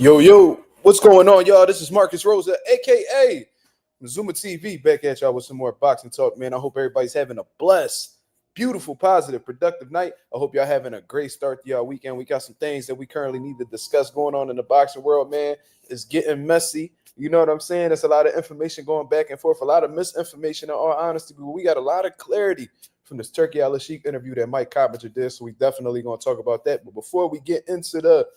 Yo, what's going on, y'all? This is Marcus Rosa, aka Mazuma TV, back at y'all with some more boxing talk, man. I hope everybody's having a blessed, beautiful, positive, productive night. I hope y'all having a great start to y'all weekend. We got some things that we currently need to discuss going on in the boxing world, man. It's getting messy. You know what I'm saying? There's a lot of information going back and forth, a lot of misinformation, in all honesty, but we got a lot of clarity from this Turki Alalshikh interview that Mike Coppinger did, so we definitely going to talk about that. But before we get into the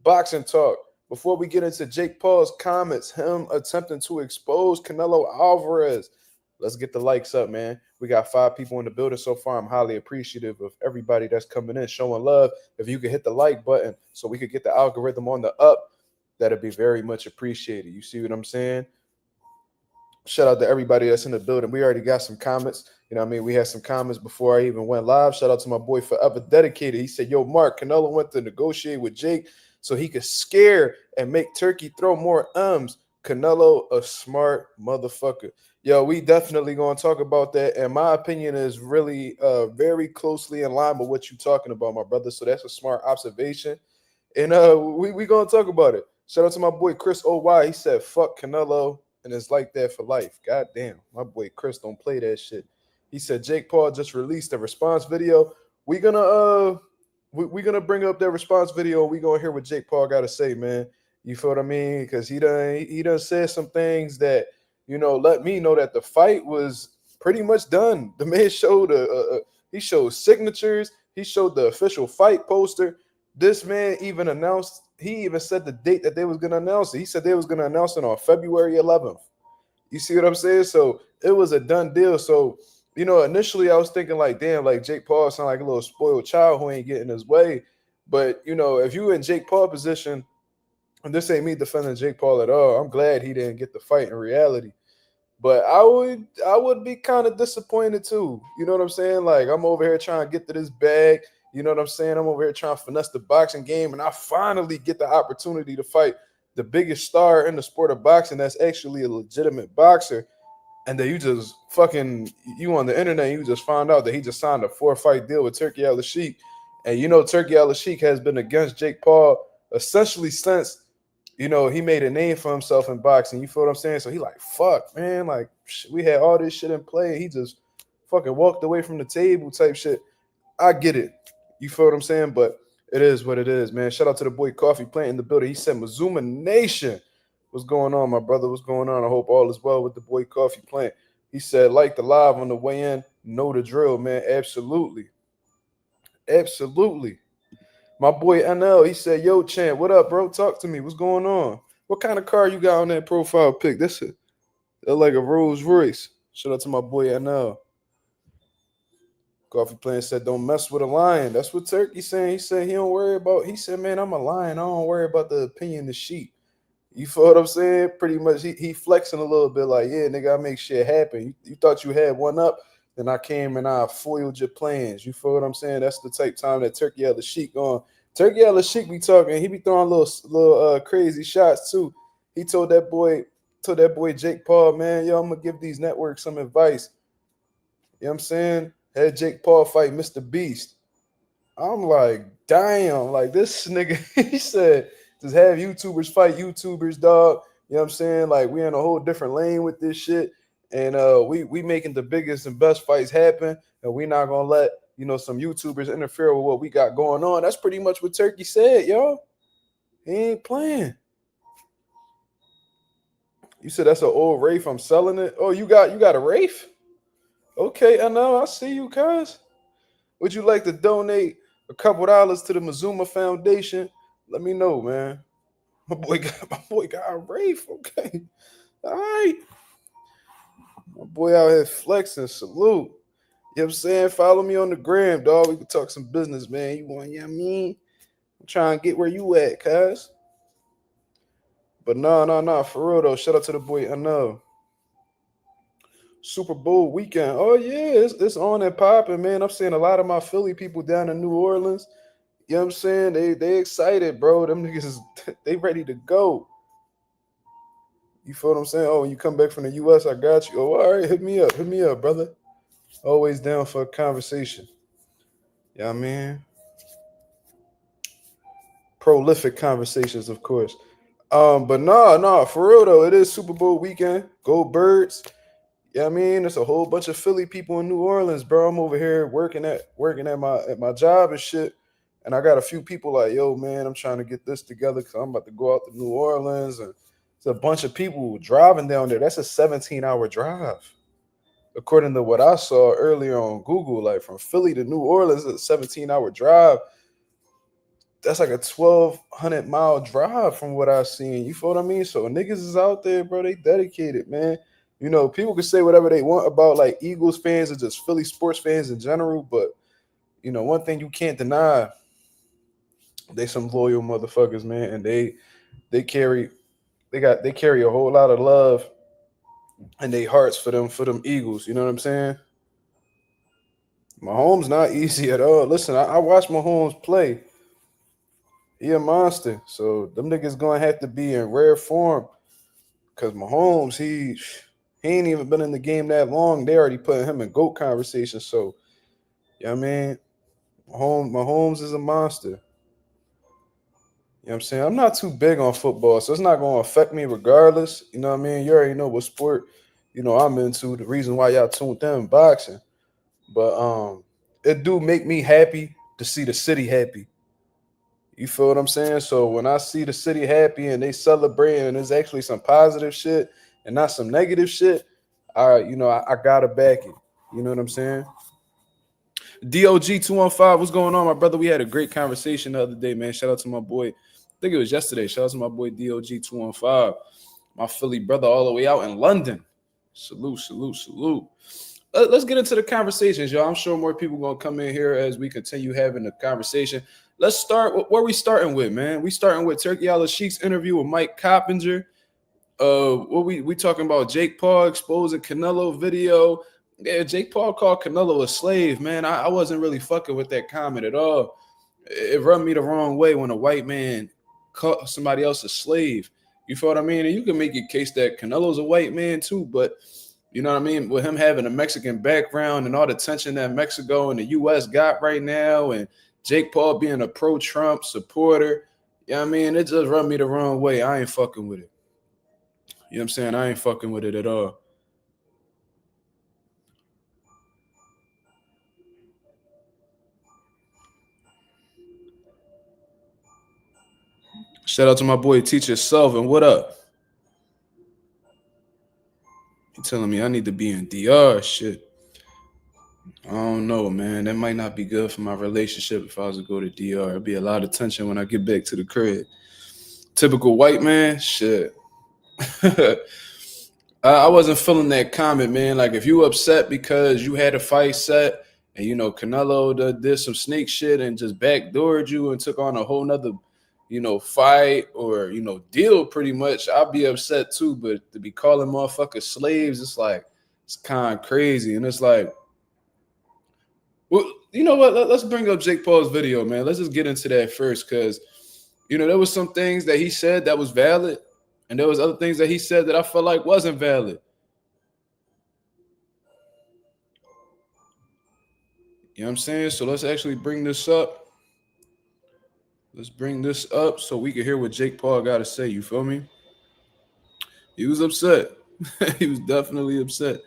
boxing talk, before we get into Jake Paul's comments, him attempting to expose Canelo Alvarez, let's get the likes up, man. We got 5 people in the building so far. I'm highly appreciative of everybody that's coming in, showing love. If you could hit the like button so we could get the algorithm on the up, that'd be very much appreciated. You see what I'm saying? Shout out to everybody that's in the building. We already got some comments. You know what I mean? We had some comments before I even went live. Shout out to my boy Forever Dedicated. He said, yo, Mark, Canelo went to negotiate with Jake so he could scare and make Turkey throw more ums. Canelo, a smart motherfucker. Yo, we definitely going to talk about that. And my opinion is really very closely in line with what you're talking about, my brother. So that's a smart observation. And we going to talk about it. Shout out to my boy Chris OY. He said, fuck Canelo. And it's like that for life. God damn. My boy Chris don't play that shit. He said Jake Paul just released a response video. We're gonna bring up that response video. We're gonna hear what Jake Paul got to say, man. You feel what I mean? Because he done said some things that, you know, let me know that the fight was pretty much done. The man showed he showed signatures. He showed the official fight poster. This man even announced, he even said the date that they was gonna announce it. He said they was gonna announce it on February 11th. You see what I'm saying? So it was a done deal. So, you know, initially I was thinking like, damn, like Jake Paul sound like a little spoiled child who ain't getting his way. But, you know, if you in Jake Paul position, and this ain't me defending Jake Paul at all, I'm glad he didn't get the fight in reality. But I would be kind of disappointed too. You know what I'm saying? Like, I'm over here trying to get to this bag. You know what I'm saying? I'm over here trying to finesse the boxing game, and I finally get the opportunity to fight the biggest star in the sport of boxing that's actually a legitimate boxer. And then you just you on the internet, you just found out that he just signed a 4-fight deal with Turki Alalshikh. And you know, Turki Alalshikh has been against Jake Paul essentially since, you know, he made a name for himself in boxing. You feel what I'm saying? So he like, fuck, man. Like, we had all this shit in play. He just fucking walked away from the table type shit. I get it. You feel what I'm saying? But it is what it is, man. Shout out to the boy Coffee Plant in the building. He said, Mazuma Nation. What's going on, my brother? What's going on? I hope all is well with the boy Coffee Plant. He said, like the live on the way in. Know the drill, man. Absolutely. Absolutely. My boy NL, he said, yo, Champ, what up, bro? Talk to me. What's going on? What kind of car you got on that profile pic? That's like a Rolls Royce. Shout out to my boy NL. Coffee Plant said, don't mess with a lion. That's what Turkey's saying. He said he don't worry about, he said, man, I'm a lion. I don't worry about the opinion of the sheep. You feel what I'm saying? Pretty much he flexing a little bit like, yeah, nigga, I make shit happen. You thought you had one up, then I came and I foiled your plans. You feel what I'm saying? That's the type time that Turki Alalshikh on. Turki Alalshikh be talking. He be throwing little crazy shots too. He told that boy Jake Paul, man, yo, I'm gonna give these networks some advice. You know what I'm saying? Had Jake Paul fight Mr. Beast. I'm like, damn, like this nigga, he said, just have YouTubers fight YouTubers, dog. You know what I'm saying? Like, we in a whole different lane with this shit. And we making the biggest and best fights happen. And we not gonna let, you know, some YouTubers interfere with what we got going on. That's pretty much what Turkey said, yo. He ain't playing. You said that's an old Wraith. I'm selling it. Oh, you got a Wraith? Okay, I know. I see you, cuz. Would you like to donate a couple dollars to the Mazuma Foundation? Let me know, man. My boy got a Wraith. Okay. All right. My boy out here flexing. Salute. You know what I'm saying? Follow me on the gram, dog. We can talk some business, man. You want, you know what I mean? I'm trying to get where you at, cuz. But nah. For real, though. Shout out to the boy, I know. Super Bowl weekend. Oh, yeah. It's on and popping, man. I'm seeing a lot of my Philly people down in New Orleans. You know what I'm saying? They excited, bro. Them niggas, they ready to go. You feel what I'm saying? Oh, when you come back from the U.S., I got you. Oh, all right, hit me up, brother. Always down for a conversation. You know what I mean? Prolific conversations, of course. But no, for real though, it is Super Bowl weekend. Go Birds. Yeah, I mean, there's a whole bunch of Philly people in New Orleans, bro. I'm over here working at my job and shit. And I got a few people like, yo, man, I'm trying to get this together because I'm about to go out to New Orleans. And it's a bunch of people driving down there. That's a 17-hour drive. According to what I saw earlier on Google, like from Philly to New Orleans, it's a 17-hour drive. That's like a 1,200-mile drive from what I've seen. You feel what I mean? So niggas is out there, bro. They dedicated, man. You know, people can say whatever they want about like Eagles fans or just Philly sports fans in general, but you know, one thing you can't deny, they some loyal motherfuckers, man, and they carry they carry a whole lot of love in their hearts for them Eagles. You know what I'm saying? Mahomes not easy at all. Listen, I watched Mahomes play. He a monster. So them niggas gonna have to be in rare form. Cause Mahomes, he ain't even been in the game that long. They already putting him in GOAT conversation. So, yeah, I mean, Mahomes is a monster. You know what I'm saying? I'm not too big on football, so it's not gonna affect me regardless. You know what I mean? You already know what sport, I'm into. The reason why y'all tuned in boxing. But it do make me happy to see the city happy. You feel what I'm saying? So when I see the city happy and they celebrating and there's actually some positive shit and not some negative shit, I gotta back it. You know what I'm saying? DOG 215, what's going on, my brother? We had a great conversation the other day, man. Shout out to my boy. I think it was yesterday. Shout out to my boy DOG 215, my Philly brother all the way out in London. Salute, salute, salute. Let's get into the conversations, y'all. I'm sure more people gonna come in here as we continue having the conversation. Let's start. Where we starting with, man? We starting with Turki Alalshikh's interview with Mike Coppinger. What we talking about? Jake Paul exposing Canelo video. Yeah, Jake Paul called Canelo a slave, man. I wasn't really fucking with that comment at all. It rubbed me the wrong way when a white man called somebody else a slave. You feel what I mean? And you can make a case that Canelo's a white man too, but you know what I mean? With him having a Mexican background and all the tension that Mexico and the U.S. got right now, and Jake Paul being a pro-Trump supporter, you know what I mean? It just rubbed me the wrong way. I ain't fucking with it. You know what I'm saying? I ain't fucking with it at all. Shout out to my boy Teacher Selvin. What up? You telling me I need to be in DR? Shit. I don't know, man. That might not be good for my relationship if I was to go to DR. It'd be a lot of tension when I get back to the crib. Typical white man? Shit. I wasn't feeling that comment, man. Like, if you upset because you had a fight set and, Canelo did some snake shit and just backdoored you and took on a whole nother, fight or, deal pretty much, I'd be upset too. But to be calling motherfuckers slaves, it's kind of crazy. And it's like, well, you know what? Let's bring up Jake Paul's video, man. Let's just get into that first because, there was some things that he said that was valid. And there was other things that he said that I felt like wasn't valid. You know what I'm saying? So let's actually bring this up. Let's bring this up so we can hear what Jake Paul got to say. You feel me? He was upset. He was definitely upset.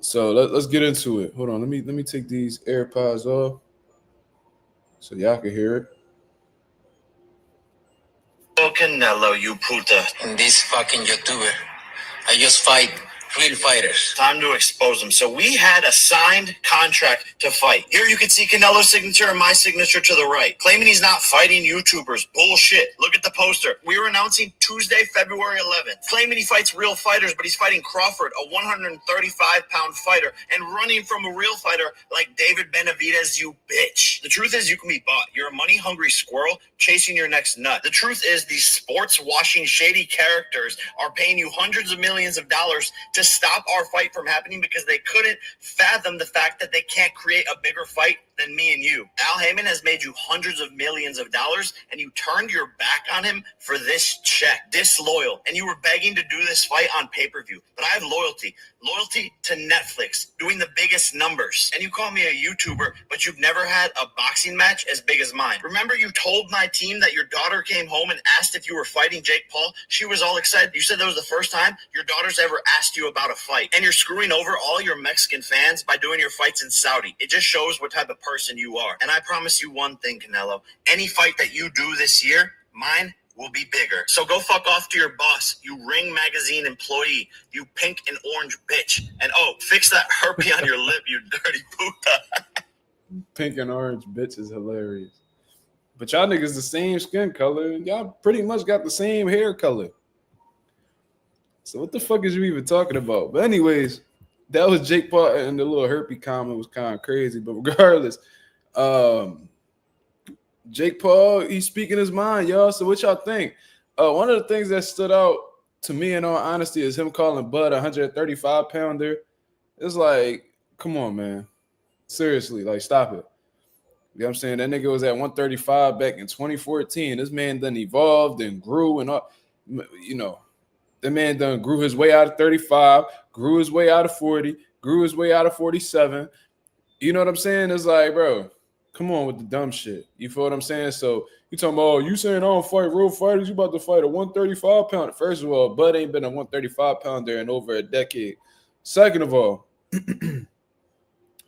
So let's get into it. Hold on. Let me take these AirPods off so y'all can hear it. Oh, Canelo, you puta. And this fucking YouTuber. I just fight real fighters. Time to expose them. So we had a signed contract to fight. Here you can see Canelo's signature and my signature to the right. Claiming he's not fighting YouTubers. Bullshit. Look at the poster. We were announcing Tuesday, February 11th. Claiming he fights real fighters, but he's fighting Crawford, a 135-pound fighter, and running from a real fighter like David Benavidez, you bitch. The truth is you can be bought. You're a money-hungry squirrel chasing your next nut. The truth is these sports-washing shady characters are paying you hundreds of millions of dollars to stop our fight from happening because they couldn't fathom the fact that they can't create a bigger fight than me and you. Al Heyman has made you hundreds of millions of dollars, and you turned your back on him for this check. Disloyal. And you were begging to do this fight on pay-per-view. But I have loyalty. Loyalty to Netflix, doing the biggest numbers. And you call me a YouTuber, but you've never had a boxing match as big as mine. Remember, you told my team that your daughter came home and asked if you were fighting Jake Paul? She was all excited. You said that was the first time your daughter's ever asked you about a fight. And you're screwing over all your Mexican fans by doing your fights in Saudi. It just shows what type of person you are. And I promise you one thing, Canelo. Any fight that you do this year, mine will be bigger. So go fuck off to your boss, you Ring Magazine employee, you pink and orange bitch. And oh, fix that herpes on your lip, you dirty puta. Pink and orange bitch is hilarious. But y'all niggas the same skin color, and y'all pretty much got the same hair color. So what the fuck is you even talking about? But anyways, that was Jake Paul, and the little herpes comment was kind of crazy. But regardless, Jake Paul, he's speaking his mind, y'all. So what y'all think? One of the things that stood out to me, in all honesty, is him calling Bud a 135-pounder. It's like, come on, man. Seriously, like, stop it. You know what I'm saying? That nigga was at 135 back in 2014. This man done evolved and grew and all, you know. The man done grew his way out of 35, grew his way out of 40, grew his way out of 47. You know what I'm saying? It's like, bro, come on with the dumb shit. You feel what I'm saying? So you talking about, oh, you saying I don't fight real fighters? You about to fight a 135-pounder. First of all, Bud ain't been a 135-pounder in over a decade. Second of all,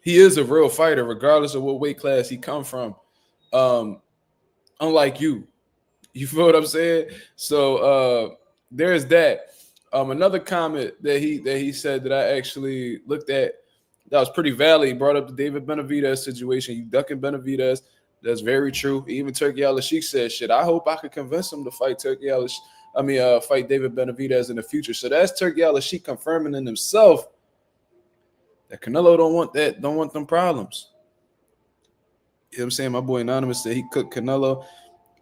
he is a real fighter, regardless of what weight class he come from. Unlike you. You feel what I'm saying? So there's that. Another comment that he said that I actually looked at that was pretty valid. He brought up the David Benavidez situation. You ducking Benavidez. That's very true. Even Turki Alalshikh said, shit, I hope I could convince him to fight fight David Benavidez in the future. So that's Turki Alalshikh confirming in himself that Canelo don't want them problems. You know what I'm saying? My boy Anonymous said he cooked Canelo.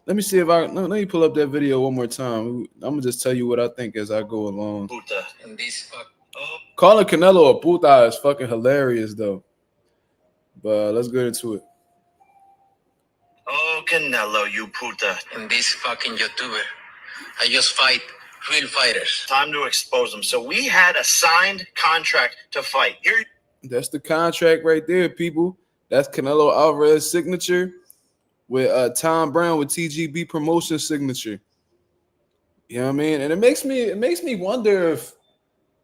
Let me see if let me pull up that video one more time. I'm gonna just tell you what I think as I go along. Puta. And these Calling Canelo a puta is fucking hilarious though. But let's get into it. Oh, Canelo, you puta. And this fucking YouTuber. I just fight real fighters. Time to expose them. So we had a signed contract to fight. Here. That's the contract right there, people. That's Canelo Alvarez's signature with Tom Brown with TGB Promotion signature. You know what I mean? And it makes me wonder if,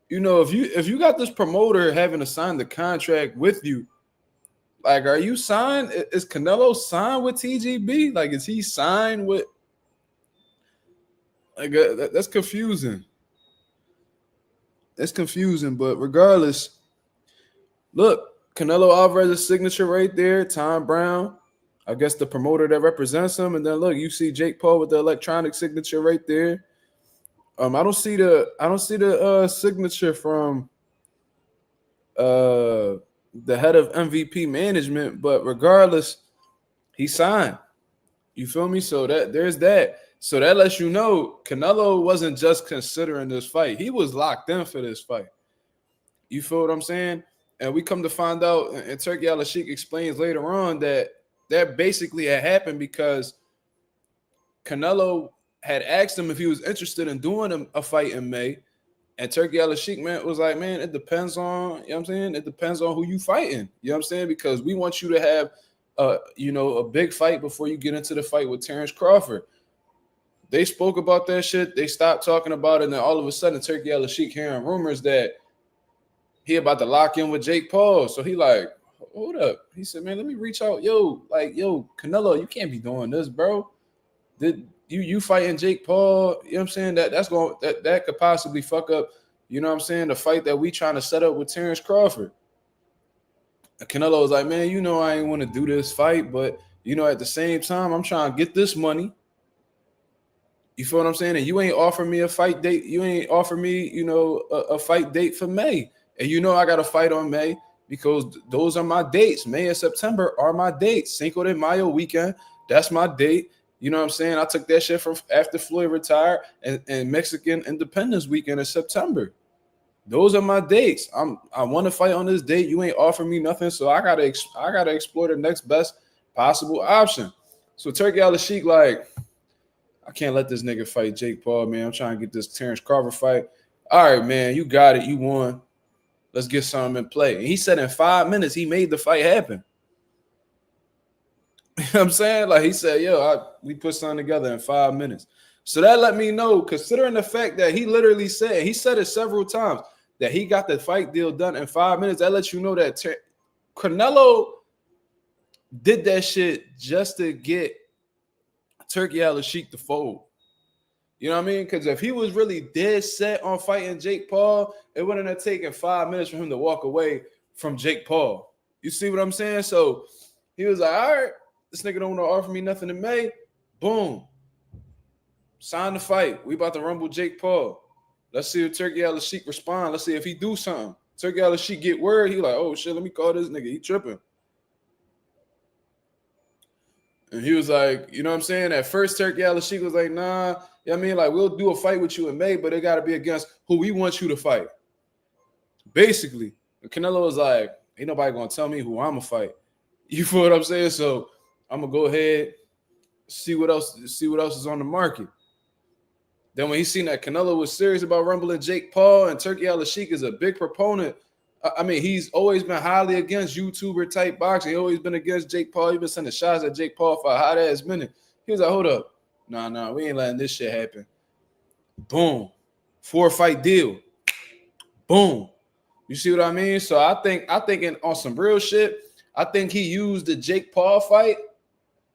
you know, if you got this promoter having to sign the contract with you, like, are you signed? Is Canelo signed with TGB? Like, is he signed with? Like, that's confusing. That's confusing. But regardless, look, Canelo Alvarez's signature right there. Tom Brown, I guess the promoter that represents him, and then look, you see Jake Paul with the electronic signature right there. I don't see the signature from the head of MVP management, but regardless, he signed. You feel me? So there's that. So that lets you know Canelo wasn't just considering this fight. He was locked in for this fight. You feel what I'm saying? And we come to find out, and Turki Alalshikh explains later on that basically had happened because Canelo had asked him if he was interested in doing a fight in May. And Turki Alalshikh, man, was like, man, it depends on, you know what I'm saying? It depends on who you fighting. You know what I'm saying? Because we want you to have, a big fight before you get into the fight with Terrence Crawford. They spoke about that shit. They stopped talking about it. And then all of a sudden, Turki Alalshikh hearing rumors that he about to lock in with Jake Paul. So he like, hold up. He said, man, let me reach out. Yo, Canelo, you can't be doing this, bro. Did you fighting Jake Paul? You know what I'm saying? That could possibly fuck up, you know what I'm saying, the fight that we trying to set up with Terrence Crawford. And Canelo was like, man, you know I ain't want to do this fight, but you know, at the same time, I'm trying to get this money. You feel what I'm saying? And you ain't offer me a fight date. You ain't offer me, a fight date for May. And you know I got a fight on May because those are my dates. May and September are my dates. Cinco de Mayo weekend, that's my date. You know what I'm saying? I took that shit from after Floyd retired and Mexican Independence weekend in September. Those are my dates. I want to fight on this date. You ain't offering me nothing, so I gotta explore the next best possible option. So Turki Alalshikh, like, I can't let this nigga fight Jake Paul, man. I'm trying to get this Terrence Crawford fight. All right, man, you got it. You won. Let's get something in play. And he said in 5 minutes he made the fight happen. You know what I'm saying? Like he said, we put something together in 5 minutes. So that let me know, considering the fact that he literally said, he said it several times, that he got the fight deal done in 5 minutes. That lets you know that Canelo did that shit just to get Turki Alalshikh to fold. You know what I mean? Because if he was really dead set on fighting Jake Paul, it wouldn't have taken 5 minutes for him to walk away from Jake Paul. You see what I'm saying? So he was like, all right, this nigga don't want to offer me nothing in May. Boom. Sign the fight. We about to rumble Jake Paul. Let's see if Turki Alalshikh respond. Let's see if he do something. Turki Alalshikh get word. He like, oh shit, let me call this nigga. He tripping. And he was like, you know what I'm saying? At first, Turki Alalshikh was like, nah, you know what I mean? Like, we'll do a fight with you in May, but it got to be against who we want you to fight. Basically. And Canelo was like, ain't nobody going to tell me who I'm going to fight. You feel what I'm saying? So I'm going to go ahead, see what else is on the market. Then when he seen that Canelo was serious about rumbling Jake Paul, and Turki Alalshikh is a big proponent. I mean, he's always been highly against YouTuber type boxing. He's always been against Jake Paul. He's been sending shots at Jake Paul for a hot ass minute. He was like, hold up. Nah, we ain't letting this shit happen. Boom. 4-fight deal. Boom. You see what I mean? So I think on some real shit, I think he used the Jake Paul fight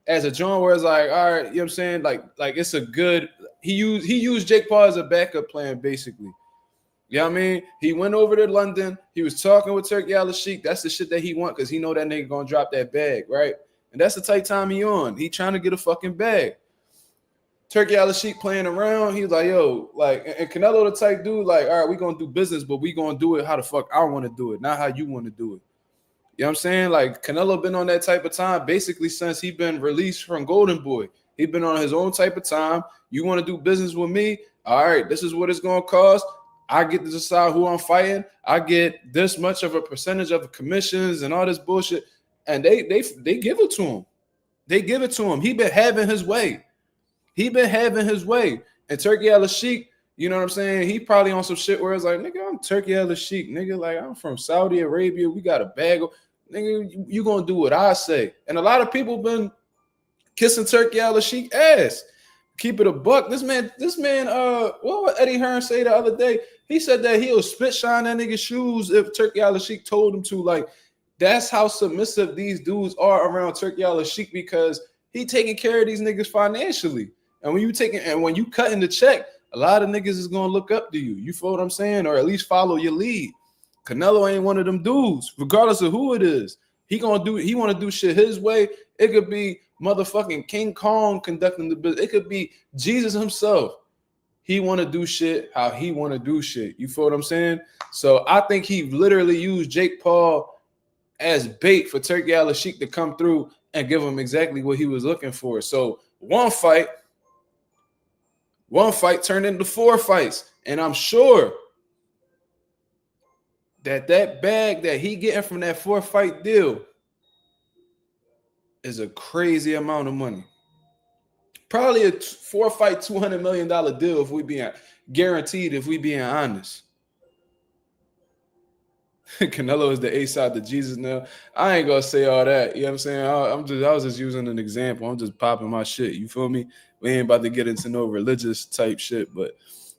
as a joint where it's like, all right, you know what I'm saying? Like it's a good, he used Jake Paul as a backup plan, basically. You know what I mean? He went over to London. He was talking with Turki Alalshikh. That's the shit that he want, because he know that nigga gonna drop that bag, right? And that's the type time he on. He trying to get a fucking bag. Turki Alalshikh playing around. He was like, yo, like, and Canelo the type dude, like, all right, we gonna do business, but we gonna do it how the fuck I want to do it, not how you want to do it. You know what I'm saying? Like, Canelo been on that type of time basically since he been released from Golden Boy. He been on his own type of time. You want to do business with me? All right, this is what it's gonna cost. I get to decide who I'm fighting. I get this much of a percentage of the commissions and all this bullshit. And they give it to him. They give it to him. He been having his way. And Turki Alalshikh, you know what I'm saying? He probably on some shit where it's like, nigga, I'm Turki Alalshikh. Nigga, like, I'm from Saudi Arabia. We got a bag. Nigga, you gonna do what I say. And a lot of people been kissing Turki Alalshikh ass. Keep it a buck. This man, what would Eddie Hearn say the other day? He said that he'll spit shine that nigga's shoes if Turki Alalshikh told him to. Like, that's how submissive these dudes are around Turki Alalshikh, because he taking care of these niggas financially. And when you cutting the check, a lot of niggas is gonna look up to you. You feel what I'm saying? Or at least follow your lead. Canelo ain't one of them dudes, regardless of who it is. He want to do shit his way. It could be motherfucking King Kong conducting the business. It could be Jesus himself. He want to do shit how he want to do shit. You feel what I'm saying? So I think he literally used Jake Paul as bait for Turki Alalshikh to come through and give him exactly what he was looking for. So one fight turned into 4 fights. And I'm sure that bag that he getting from that 4-fight deal is a crazy amount of money. Probably a 4-fight, $200 million deal if we being guaranteed, if we being honest. Canelo is the A side to Jesus now. I ain't gonna say all that. You know what I'm saying? I was just using an example. I'm just popping my shit. You feel me? We ain't about to get into no religious type shit, but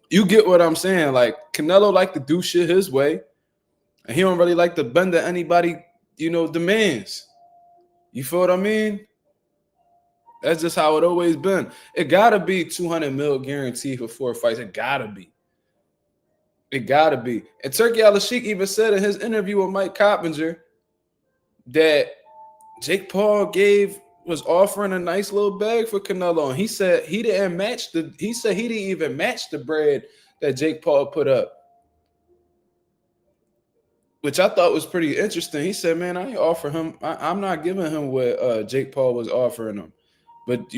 you get what I'm saying. Like, Canelo like to do shit his way, and he don't really like to bend to anybody, demands. You feel what I mean? That's just how it always been. It gotta be 200 mil guaranteed for 4 fights. It gotta be. And Turki Alalshikh even said in his interview with Mike Coppinger that Jake Paul was offering a nice little bag for Canelo. And he said he didn't even match the bread that Jake Paul put up, which I thought was pretty interesting. He said, man, I ain't offer him. I'm not giving him what Jake Paul was offering him. But,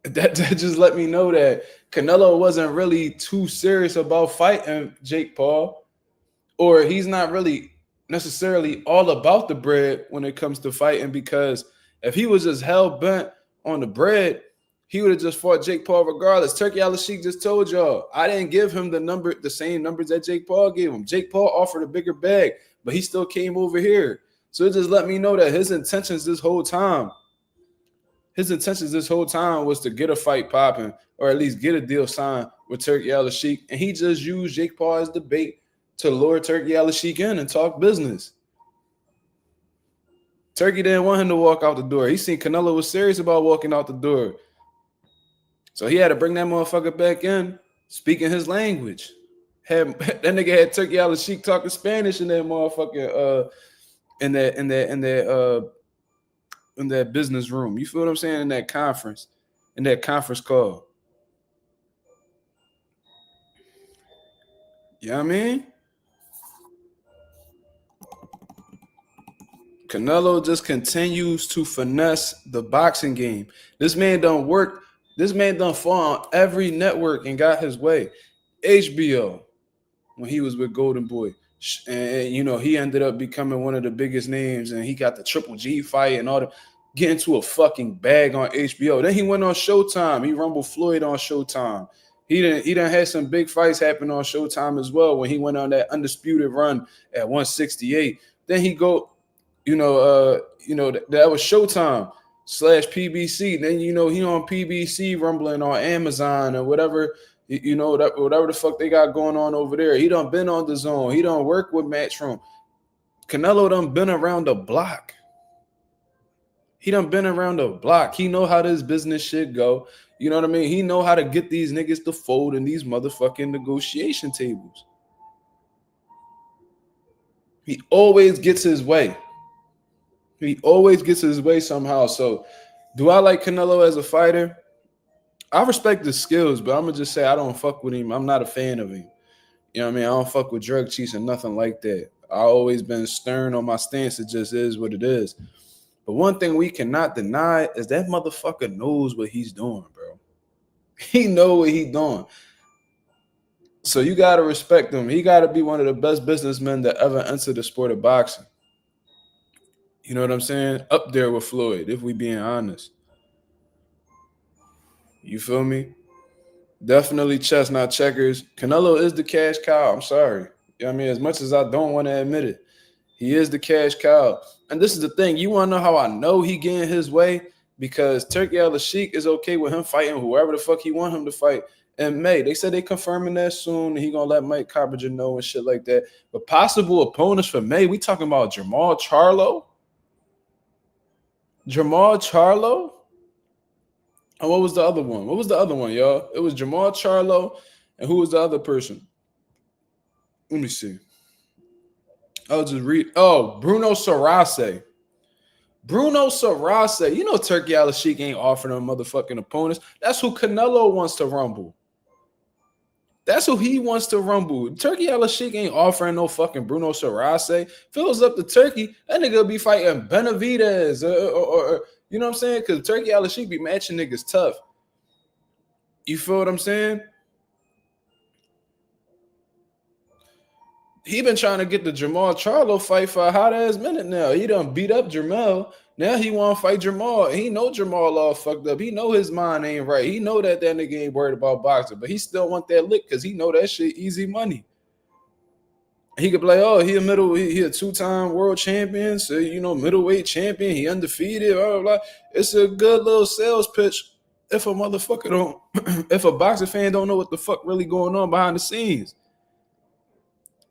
That just let me know that Canelo wasn't really too serious about fighting Jake Paul, or he's not really necessarily all about the bread when it comes to fighting. Because if he was just hell bent on the bread, he would have just fought Jake Paul regardless. Turki Alalshikh just told y'all, I didn't give him the same numbers that Jake Paul gave him. Jake Paul offered a bigger bag, but he still came over here. So it just let me know that his intentions this whole time was to get a fight popping, or at least get a deal signed with Turki Alalshikh, and he just used Jake Paul as the bait to lure Turki Alalshikh in and talk business. Turki didn't want him to walk out the door. He seen Canelo was serious about walking out the door, so he had to bring that motherfucker back in, speaking his language. That nigga had Turki Alalshikh talking Spanish in that motherfucking in that business room. You feel what I'm saying? In that conference call. You know what I mean? Canelo just continues to finesse the boxing game. This man done work. This man done fought on every network and got his way. HBO, when he was with Golden Boy. And you know, he ended up becoming one of the biggest names, and he got the Triple G fight and all the get into a fucking bag on HBO. Then he went on Showtime. He rumbled Floyd on Showtime. He done had some big fights happen on Showtime as well when he went on that undisputed run at 168. Then he go, that was Showtime / PBC. Then he on PBC rumbling on Amazon or whatever. Whatever the fuck they got going on over there. He done been on the zone. He done work with Matchroom. Canelo done been around the block. He know how this business shit go. You know what I mean? He know how to get these niggas to fold in these motherfucking negotiation tables. He always gets his way. Somehow. So, do I like Canelo as a fighter? I respect his skills, but I'm going to just say I don't fuck with him. I'm not a fan of him. You know what I mean? I don't fuck with drug cheats and nothing like that. I always been stern on my stance. It just is what it is. But one thing we cannot deny is that motherfucker knows what he's doing, bro. He know what he's doing. So you got to respect him. He got to be one of the best businessmen that ever entered the sport of boxing. You know what I'm saying? Up there with Floyd, if we being honest. You feel me? Definitely chess, not checkers. Canelo is the cash cow. I'm sorry. You know what I mean? As much as I don't want to admit it, he is the cash cow. And this is the thing. You want to know how I know he getting his way? Because Turki Alalshikh is okay with him fighting whoever the fuck he want him to fight in May. They said they confirming that soon. And he going to let Mike Coppinger know and shit like that. But possible opponents for May, we talking about Jamal Charlo? And what was the other one? Y'all? It was Jamal Charlo. And who was the other person? Let me see. I'll just read. Oh, Bruno Sarase. You know Turki Alalshikh ain't offering them motherfucking opponents. That's who Canelo wants to rumble. That's who he wants to rumble. Turki Alalshikh ain't offering no fucking Bruno Sarase. Fills up the Turki, that nigga be fighting Benavidez or you know what I'm saying? Because Turki Alalshikh be matching niggas tough. You feel what I'm saying? He been trying to get the Jamal Charlo fight for a hot ass minute now. He done beat up Jamal. Now he want to fight Jamal. He know Jamal all fucked up. He know his mind ain't right. He know that nigga ain't worried about boxing, but he still want that lick because he know that shit easy money. He could be like, oh, he a two-time world champion, so middleweight champion. He undefeated. Blah, blah, blah. It's a good little sales pitch if a motherfucker don't, if a boxing fan don't know what the fuck really going on behind the scenes.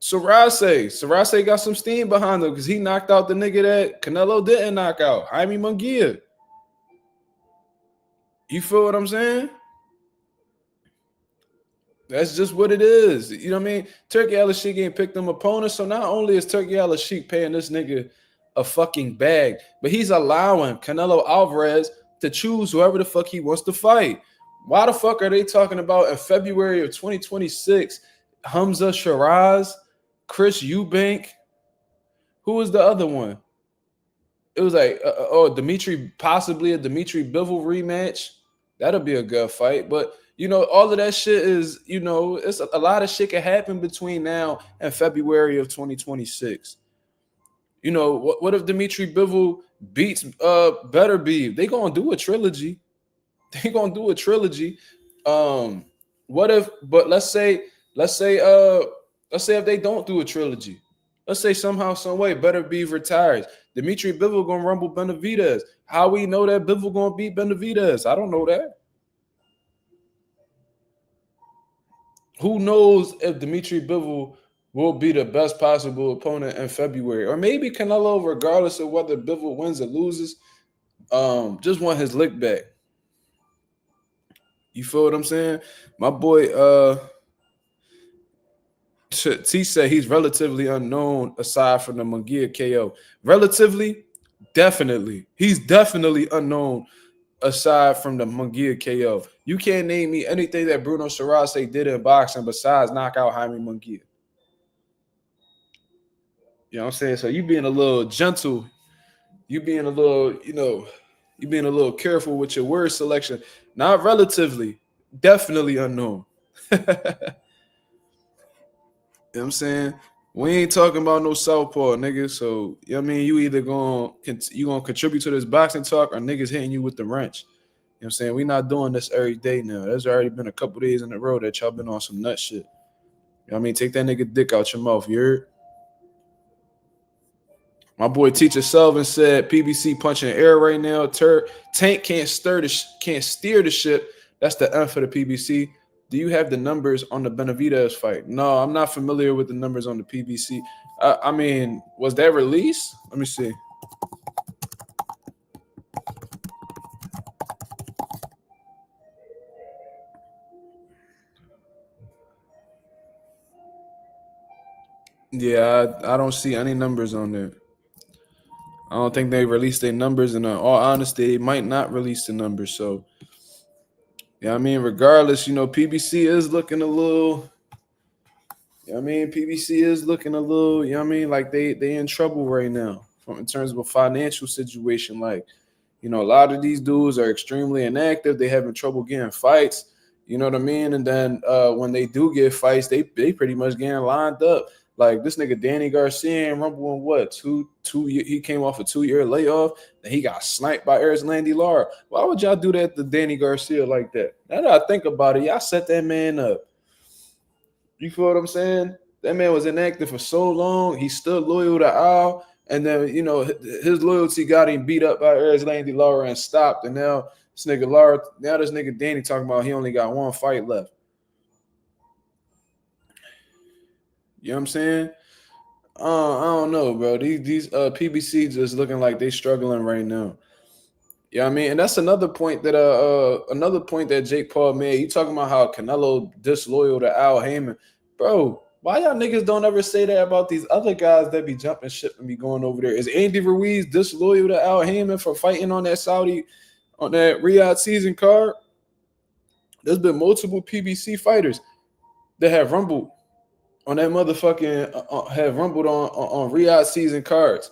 Sarase got some steam behind him because he knocked out the nigga that Canelo didn't knock out, Jaime Munguia. You feel what I'm saying? That's just what it is. You know what I mean? Turki Alalshikh ain't picked them opponents, so not only is Turki Alalshikh paying this nigga a fucking bag, but he's allowing Canelo Alvarez to choose whoever the fuck he wants to fight. Why the fuck are they talking about in February of 2026 Hamza Shiraz, Chris Eubank? Who was the other one? It was like, possibly a Dimitri Bivol rematch. That'll be a good fight. But you know, all of that shit is, you know, it's a lot of shit can happen between now and February of 2026. You know, what if Dimitri Bivol beats Better Be? They gonna do a trilogy. They gonna do a trilogy. Um, what if? But let's say, let's say if they don't do a trilogy, let's say somehow, some way, Better Be retires. Dimitri Bivol gonna rumble Benavidez. How we know that Bivol gonna beat Benavidez? I don't know that. Who knows if Dimitri Bivol will be the best possible opponent in February, or maybe Canelo, regardless of whether Bivol wins or loses, just want his lick back. You feel what I'm saying? My boy, T said he's relatively unknown aside from the Munguia KO. Relatively, definitely. He's definitely unknown aside from the Munguia KO. You can't name me anything that Bruno Sarase did in boxing besides knock out Jaime Munguia. You know what I'm saying? So you being a little gentle, you being a little, you know, you being a little careful with your word selection. Not relatively, definitely unknown. You know what I'm saying? We ain't talking about no southpaw, nigga. So, you know what I mean? You either gonna contribute to this boxing talk or niggas hitting you with the wrench. You know what I'm saying? We not doing this every day now. There's already been a couple days in a row that y'all been on some nut shit. You know what I mean? Take that nigga dick out your mouth, you heard? My boy Teacher Selvin said PBC punching air right now. Tank can't steer the ship. That's the N for the PBC. Do you have the numbers on the Benavidez fight? No, I'm not familiar with the numbers on the PBC. I mean, was that released? Let me see. Yeah, I don't see any numbers on there. I don't think they released their numbers, and in all honesty, they might not release the numbers. So, yeah, I mean, regardless, you know, PBC is looking a little. You know what I mean, PBC is looking a little. You know what I mean, like they in trouble right now in terms of a financial situation. Like, you know, a lot of these dudes are extremely inactive. They having trouble getting fights. You know what I mean? And then when they do get fights, they pretty much getting lined up. Like this nigga Danny Garcia and Rumble in what two he came off a 2-year layoff, and he got sniped by Landy Lara. Why would y'all do that to Danny Garcia like that? Now that I think about it, y'all set that man up. You feel what I'm saying? That man was inactive for so long. He's still loyal to Al. And then, you know, his loyalty got him beat up by Landy Lara and stopped. And now this nigga Danny talking about he only got one fight left. You know what I'm saying? I don't know, bro. These PBC just looking like they struggling right now. Yeah, I mean, and that's another point that Jake Paul made. You talking about how Canelo disloyal to Al Heyman, bro? Why y'all niggas don't ever say that about these other guys that be jumping ship and be going over there? Is Andy Ruiz disloyal to Al Heyman for fighting on that Riyadh season card? There's been multiple PBC fighters that have rumbled on that motherfucking have rumbled on Riyadh season cards.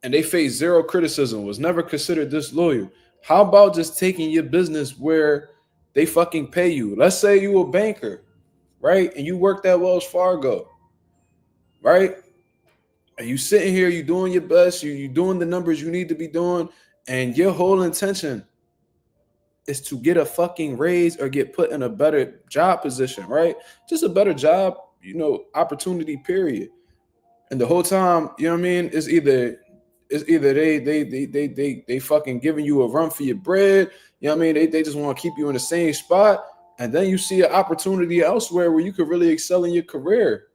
And they faced zero criticism, was never considered disloyal. How about just taking your business where they fucking pay you? Let's say you a banker, right? And you worked at Wells Fargo, right? And you sitting here, you doing your best, you doing the numbers you need to be doing, and your whole intention is to get a fucking raise or get put in a better job position, right? Just a better job, you know, opportunity, period. And the whole time, you know what I mean? It's either they fucking giving you a run for your bread. You know what I mean? They just want to keep you in the same spot. And then you see an opportunity elsewhere where you could really excel in your career.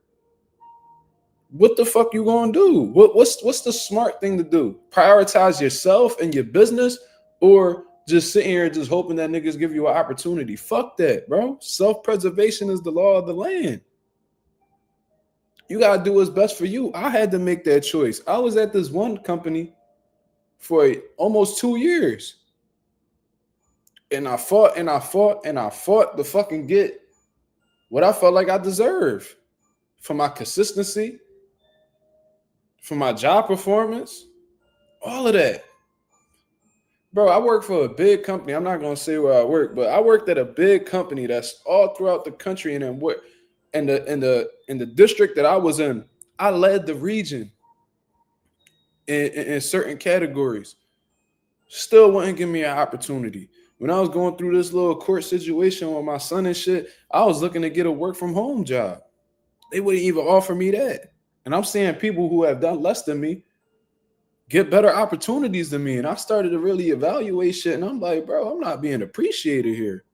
What the fuck you gonna do? What's the smart thing to do? Prioritize yourself and your business, or just sitting here just hoping that niggas give you an opportunity? Fuck that, bro. Self-preservation is the law of the land. You gotta do what's best for you. I had to make that choice. I was at this one company for almost 2 years. And I fought to fucking get what I felt like I deserved for my consistency, for my job performance, all of that. Bro, I work for a big company. I'm not gonna say where I work, but I worked at a big company that's all throughout the country. And then what? In the district that I was in, I led the region in certain categories. Still wouldn't give me an opportunity. When I was going through this little court situation with my son and shit, I was looking to get a work from home job. They wouldn't even offer me that. And I'm seeing people who have done less than me get better opportunities than me. And I started to really evaluate shit. And I'm like, bro, I'm not being appreciated here.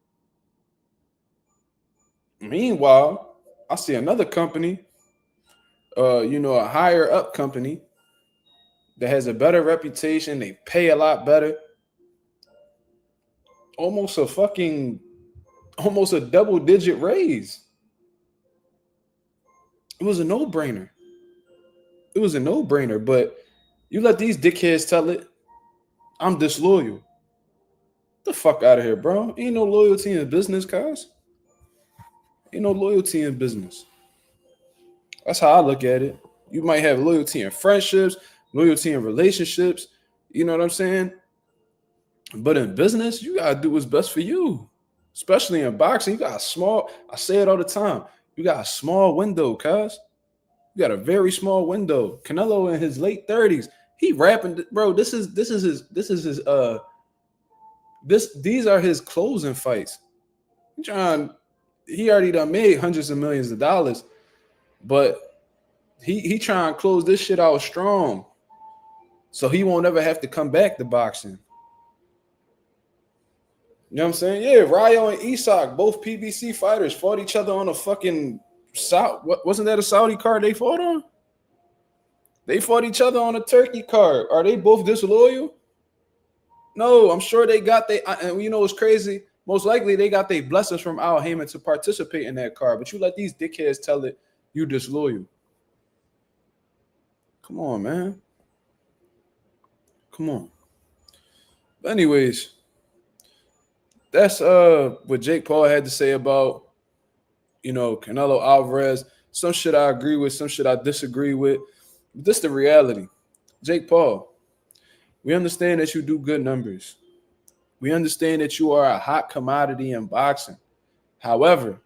Meanwhile, I see another company, a higher up company that has a better reputation. They pay a lot better. Almost a double-digit raise. It was a no-brainer. But you let these dickheads tell it, I'm disloyal. Get the fuck out of here, bro. Ain't no loyalty in business, cuz. Ain't no loyalty in business. That's how I look at it. You might have loyalty in friendships, loyalty in relationships. You know what I'm saying? But in business, you gotta do what's best for you. Especially in boxing, you got I say it all the time. You got a small window, cuz. You got a very small window. Canelo in his late 30s, he rapping, bro. These are his closing fights. He already done made hundreds of millions of dollars, but he trying to close this shit out strong, so he won't ever have to come back to boxing. You know what I'm saying? Yeah, Ryo and Isak, both PBC fighters, fought each other on a fucking wasn't that a Saudi card they fought on? They fought each other on a Turkey card. Are they both disloyal? No, I'm sure they got and you know what's crazy? Most likely they got their blessings from Al Heyman to participate in that card. But you let these dickheads tell it you disloyal. Come on, man. Come on. But anyways, that's what Jake Paul had to say about, Canelo Alvarez. Some shit I agree with, some shit I disagree with. But this is the reality. Jake Paul, we understand that you do good numbers. We understand that you are a hot commodity in boxing. However,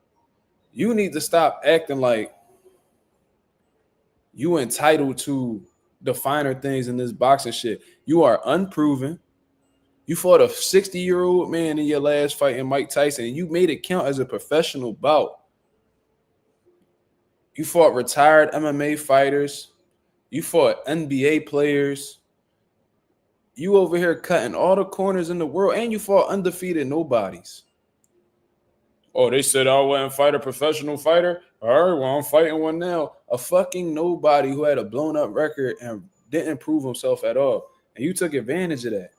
you need to stop acting like you entitled to the finer things in this boxing shit. You are unproven. You fought a 60-year-old man in your last fight in Mike Tyson, and you made it count as a professional bout. You fought retired MMA fighters. You fought NBA players. You over here cutting all the corners in the world, and you fought undefeated nobodies. Oh, they said I wouldn't fight a professional fighter? All right, well, I'm fighting one now. A fucking nobody who had a blown-up record and didn't prove himself at all. And you took advantage of that.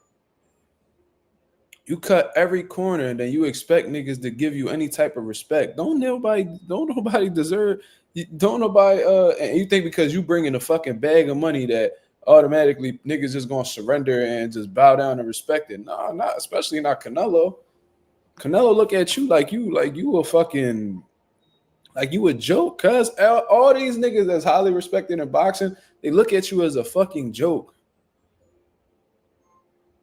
You cut every corner, and then you expect niggas to give you any type of respect. Don't nobody deserve. Don't nobody. And you think because you bring in a fucking bag of money that automatically niggas just gonna surrender and just bow down and respect it? Nah, not especially not Canelo. Canelo look at you like you a fucking, like you a joke. Cause all these niggas that's highly respected in boxing, they look at you as a fucking joke.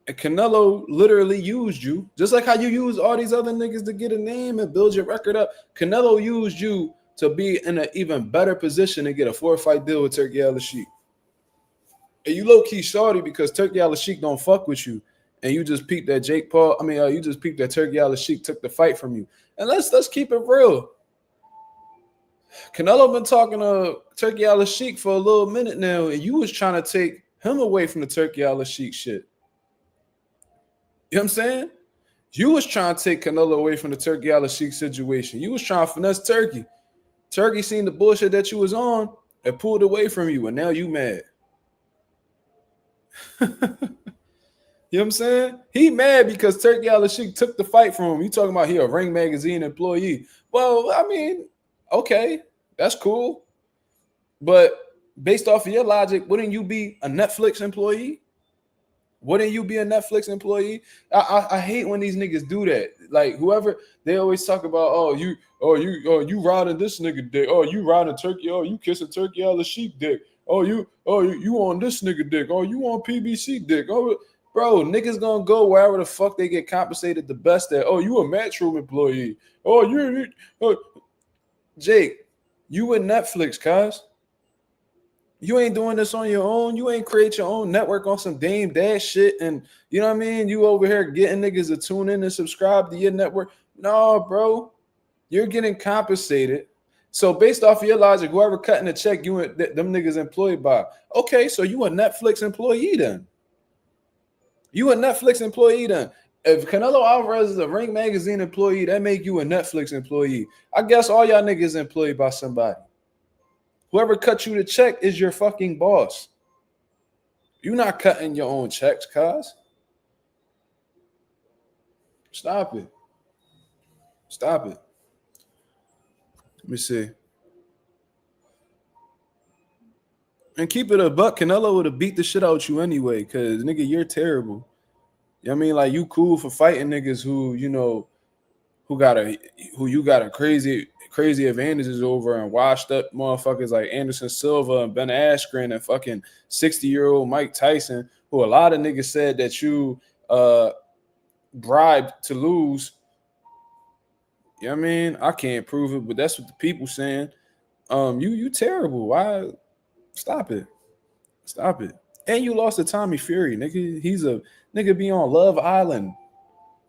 And Canelo literally used you, just like how you use all these other niggas to get a name and build your record up. Canelo used you to be in an even better position to get a 4-fight deal with Turki Alalshikh. And you low-key shorty because Turki Alalshikh don't fuck with you. And you just peeped that you just peeped that Turki Alalshikh took the fight from you. And let's keep it real. Canelo been talking to Turki Alalshikh for a little minute now, and you was trying to take him away from the Turki Alalshikh shit. You know what I'm saying? You was trying to take Canelo away from the Turki Alalshikh situation. You was trying to finesse Turki. Turki seen the bullshit that you was on and pulled away from you, and now you mad. You know what I'm saying? He mad because Turki Alalshikh took the fight from him. You talking about he a Ring Magazine employee. Well, I mean, okay, that's cool. But based off of your logic, wouldn't you be a Netflix employee? Wouldn't you be a Netflix employee? I hate when these niggas do that. Like whoever, they always talk about, you riding this nigga dick. Oh, you riding Turki. Oh, you kissing Turki Alalshikh dick. Oh, you on this nigga dick. Oh, you on PBC dick. Oh, Bro, niggas gonna go wherever the fuck they get compensated the best at. Oh, you a Matchroom employee. Oh, Jake, you with Netflix, cuz. You ain't doing this on your own. You ain't create your own network on some Dame Dash shit. And you know what I mean? You over here getting niggas to tune in and subscribe to your network. No, bro. You're getting compensated. So based off of your logic, whoever cutting the check, you and them niggas employed by. Okay, so you a Netflix employee then. You a Netflix employee then. If Canelo Alvarez is a Ring Magazine employee, that make you a Netflix employee. I guess all y'all niggas employed by somebody. Whoever cut you the check is your fucking boss. You're not cutting your own checks, cuz. Stop it. Stop it. Let me see. And keep it a buck. Canelo would have beat the shit out you anyway, because, nigga, you're terrible. You know what I mean? Like, you cool for fighting niggas who, you know, who you got a crazy advantages over, and washed up motherfuckers like Anderson Silva and Ben Askren and fucking 60-year-old Mike Tyson, who a lot of niggas said that you bribed to lose. You know what I mean? I can't prove it, but that's what the people saying. You terrible. Why? Stop it. Stop it. And you lost to Tommy Fury, nigga. He's a nigga be on Love Island,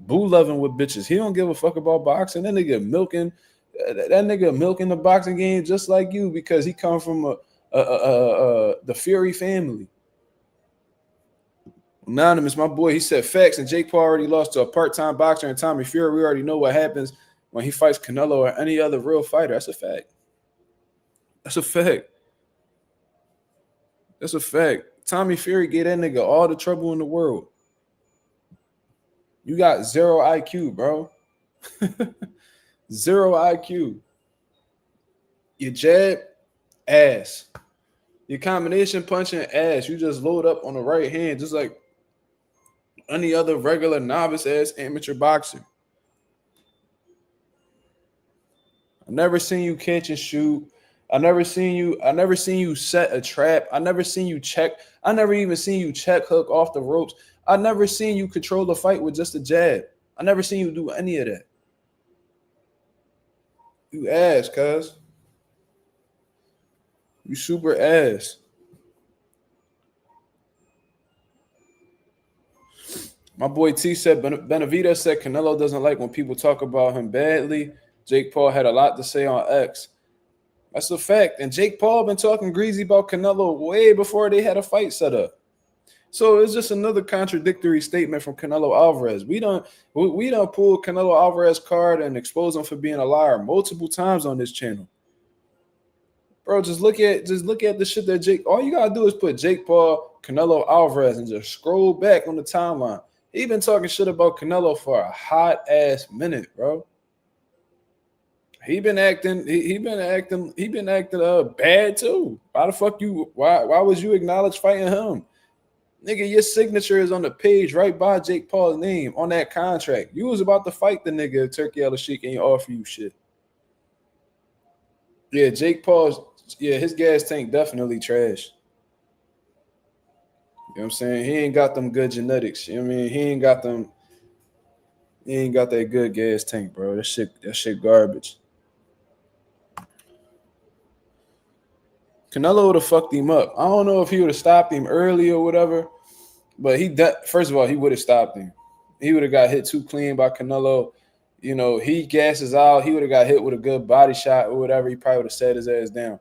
boo loving with bitches. He don't give a fuck about boxing. That nigga milking the boxing game just like you, because he come from the Fury family. Anonymous, my boy, he said facts, and Jake Paul already lost to a part-time boxer and Tommy Fury. We already know what happens when he fights Canelo or any other real fighter. That's a fact. That's a fact. That's a fact. Tommy Fury gave that nigga all the trouble in the world. You got 0 IQ, bro. 0 IQ. Your jab, ass. Your combination punching, ass. You just load up on the right hand, just like any other regular novice-ass amateur boxer. I've never seen you catch and shoot. I never seen you set a trap. I never seen you check. I never even seen you check hook off the ropes. I never seen you control the fight with just a jab. I never seen you do any of that. You ass, cuz. You super ass. My boy T said, Benavidez said Canelo doesn't like when people talk about him badly. Jake Paul had a lot to say on X. That's a fact. And Jake Paul been talking greasy about Canelo way before they had a fight set up. So it's just another contradictory statement from Canelo Alvarez. We done pull Canelo Alvarez card and expose him for being a liar multiple times on this channel. Bro, just look at the shit that Jake. All you gotta do is put Jake Paul, Canelo Alvarez, and just scroll back on the timeline. He been talking shit about Canelo for a hot ass minute, bro. He been acting bad too. Why the fuck you? Why would you acknowledge fighting him? Nigga, your signature is on the page right by Jake Paul's name on that contract. You was about to fight the nigga Turki Alalshikh and he offer you shit. Yeah, Jake Paul's, his gas tank definitely trash. You know what I'm saying? He ain't got them good genetics. You know what I mean? He ain't got that good gas tank, bro. That shit garbage. Canelo would have fucked him up. I don't know if he would have stopped him early or whatever, but first of all, he would have stopped him. He would have got hit too clean by Canelo. You know, he gasses out. He would have got hit with a good body shot or whatever. He probably would have sat his ass down.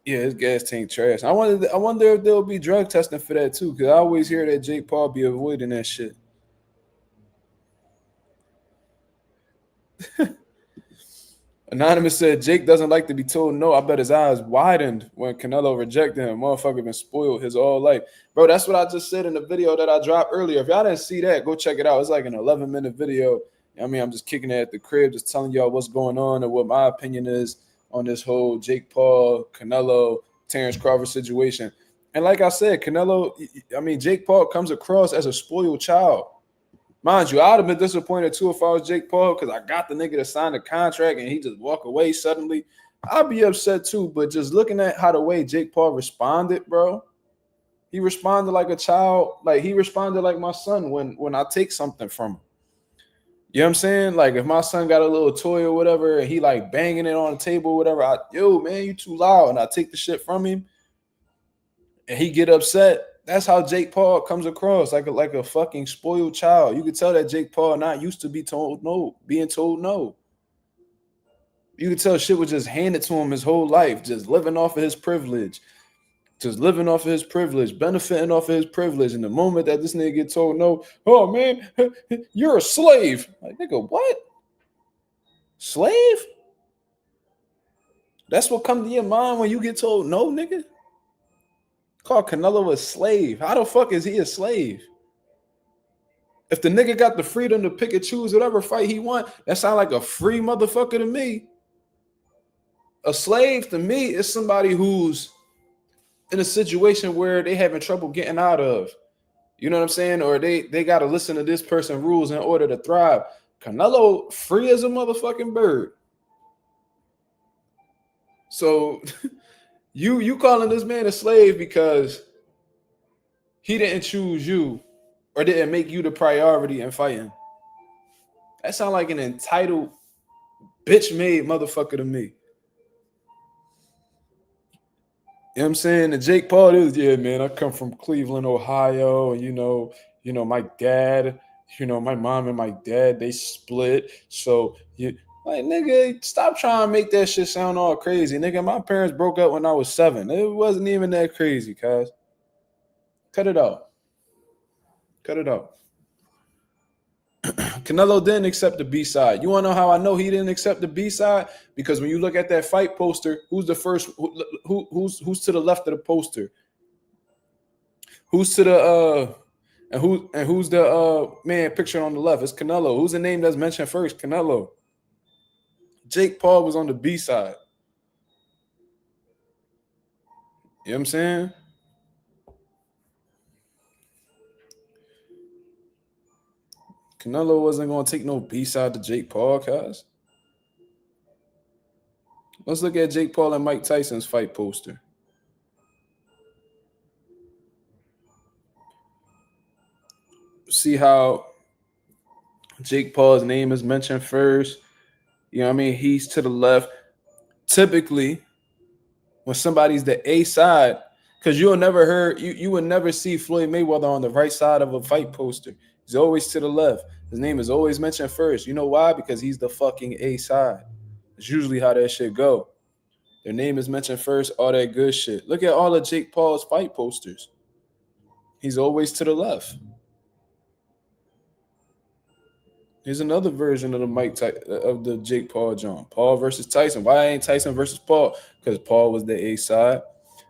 Yeah, his gas tank trash. I wonder if there'll be drug testing for that too, because I always hear that Jake Paul be avoiding that shit. Anonymous said Jake doesn't like to be told no. I bet his eyes widened when Canelo rejected him. Motherfucker been spoiled his whole life. Bro, that's what I just said in the video that I dropped earlier. If y'all didn't see that, go check it out. It's like an 11-minute video. I mean, I'm just kicking it at the crib, just telling y'all what's going on and what my opinion is on this whole Jake Paul, Canelo, Terrence Crawford situation. And like I said, Jake Paul comes across as a spoiled child. Mind you, I'd have been disappointed too if I was Jake Paul, because I got the nigga to sign the contract and he just walk away suddenly. I'd be upset too, but just looking at how the way Jake Paul responded, bro, He responded like a child. Like he responded like my son when I take something from him. You know what I'm saying? Like if my son got a little toy or whatever and he like banging it on the table or whatever, yo, man, you too loud. And I take the shit from him and he get upset. That's how Jake Paul comes across, like a fucking spoiled child. You could tell that Jake Paul not used to being told no. You could tell shit was just handed to him his whole life, just living off of his privilege. Benefiting off of his privilege. And the moment that this nigga get told no, oh man, you're a slave. Like, nigga, what? Slave? That's what comes to your mind when you get told no, nigga? Call Canelo a slave. How the fuck is he a slave? If the nigga got the freedom to pick and choose whatever fight he want, that sound like a free motherfucker to me. A slave to me is somebody who's in a situation where they having trouble getting out of. You know what I'm saying? Or they got to listen to this person's rules in order to thrive. Canelo free as a motherfucking bird. So you calling this man a slave because he didn't choose you or didn't make you the priority in fighting. That sounds like an entitled, bitch-made motherfucker to me. You know what I'm saying? And Jake Paul is, yeah, man, I come from Cleveland, Ohio. You know, my dad, my mom and my dad, they split. So, like, nigga, stop trying to make that shit sound all crazy. Nigga, my parents broke up when I was 7. It wasn't even that crazy, cuz. Cut it out. Canelo didn't accept the B-side. You want to know how I know he didn't accept the B-side? Because when you look at that fight poster, who's the first? Who's to the left of the poster? Who's to the who's the man pictured on the left? It's Canelo. Who's the name that's mentioned first? Canelo. Jake Paul was on the B-side. You know what I'm saying? Canelo wasn't going to take no B-side to Jake Paul, cuz. Let's look at Jake Paul and Mike Tyson's fight poster. See how Jake Paul's name is mentioned first. You know what I mean? He's to the left. Typically, when somebody's the A side, because you would never see Floyd Mayweather on the right side of a fight poster. He's always to the left. His name is always mentioned first. You know why? Because he's the fucking A side. It's usually how that shit go. Their name is mentioned first, all that good shit. Look at all of Jake Paul's fight posters. He's always to the left. Here's another version of the Jake Paul John. Paul versus Tyson. Why ain't Tyson versus Paul? Because Paul was the A side.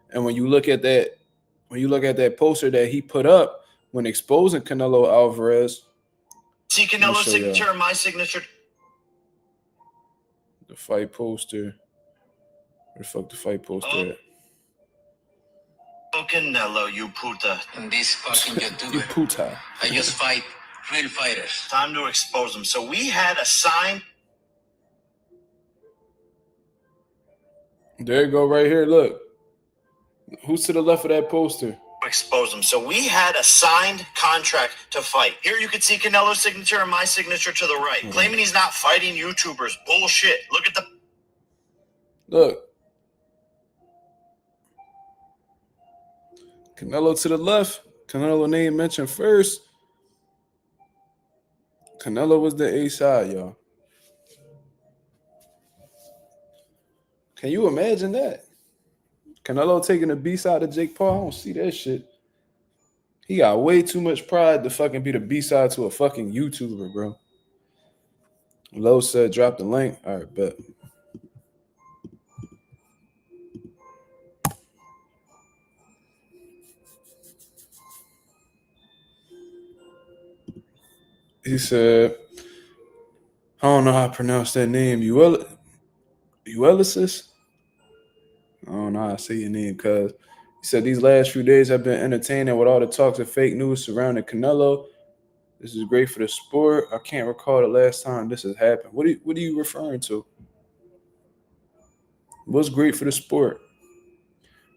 And when you look at that poster that he put up when exposing Canelo Alvarez. See Canelo's signature and my signature. The fight poster. Where the fuck the fight poster at? Oh, Canelo, you puta. And this fucking YouTuber. You puta. I just fight real fighters. Time to expose them. So we had a sign. There you go, right here. Look. Who's to the left of that poster? Expose them. So we had a signed contract to fight. Here you can see Canelo's signature and my signature to the right. Mm-hmm. Claiming he's not fighting YouTubers. Bullshit. Look at the... Look. Canelo to the left. Canelo name mentioned first. Canelo was the A side, y'all. Can you imagine that? Canelo taking the B side of Jake Paul? I don't see that shit. He got way too much pride to fucking be the B side to a fucking YouTuber, bro. Lowe said drop the link. All right, bet. He said, I don't know how to pronounce that name. Ulysses? I don't know how to say your name, cuz. He said these last few days have been entertaining with all the talks of fake news surrounding Canelo. This is great for the sport. I can't recall the last time this has happened. What are you referring to? What's great for the sport?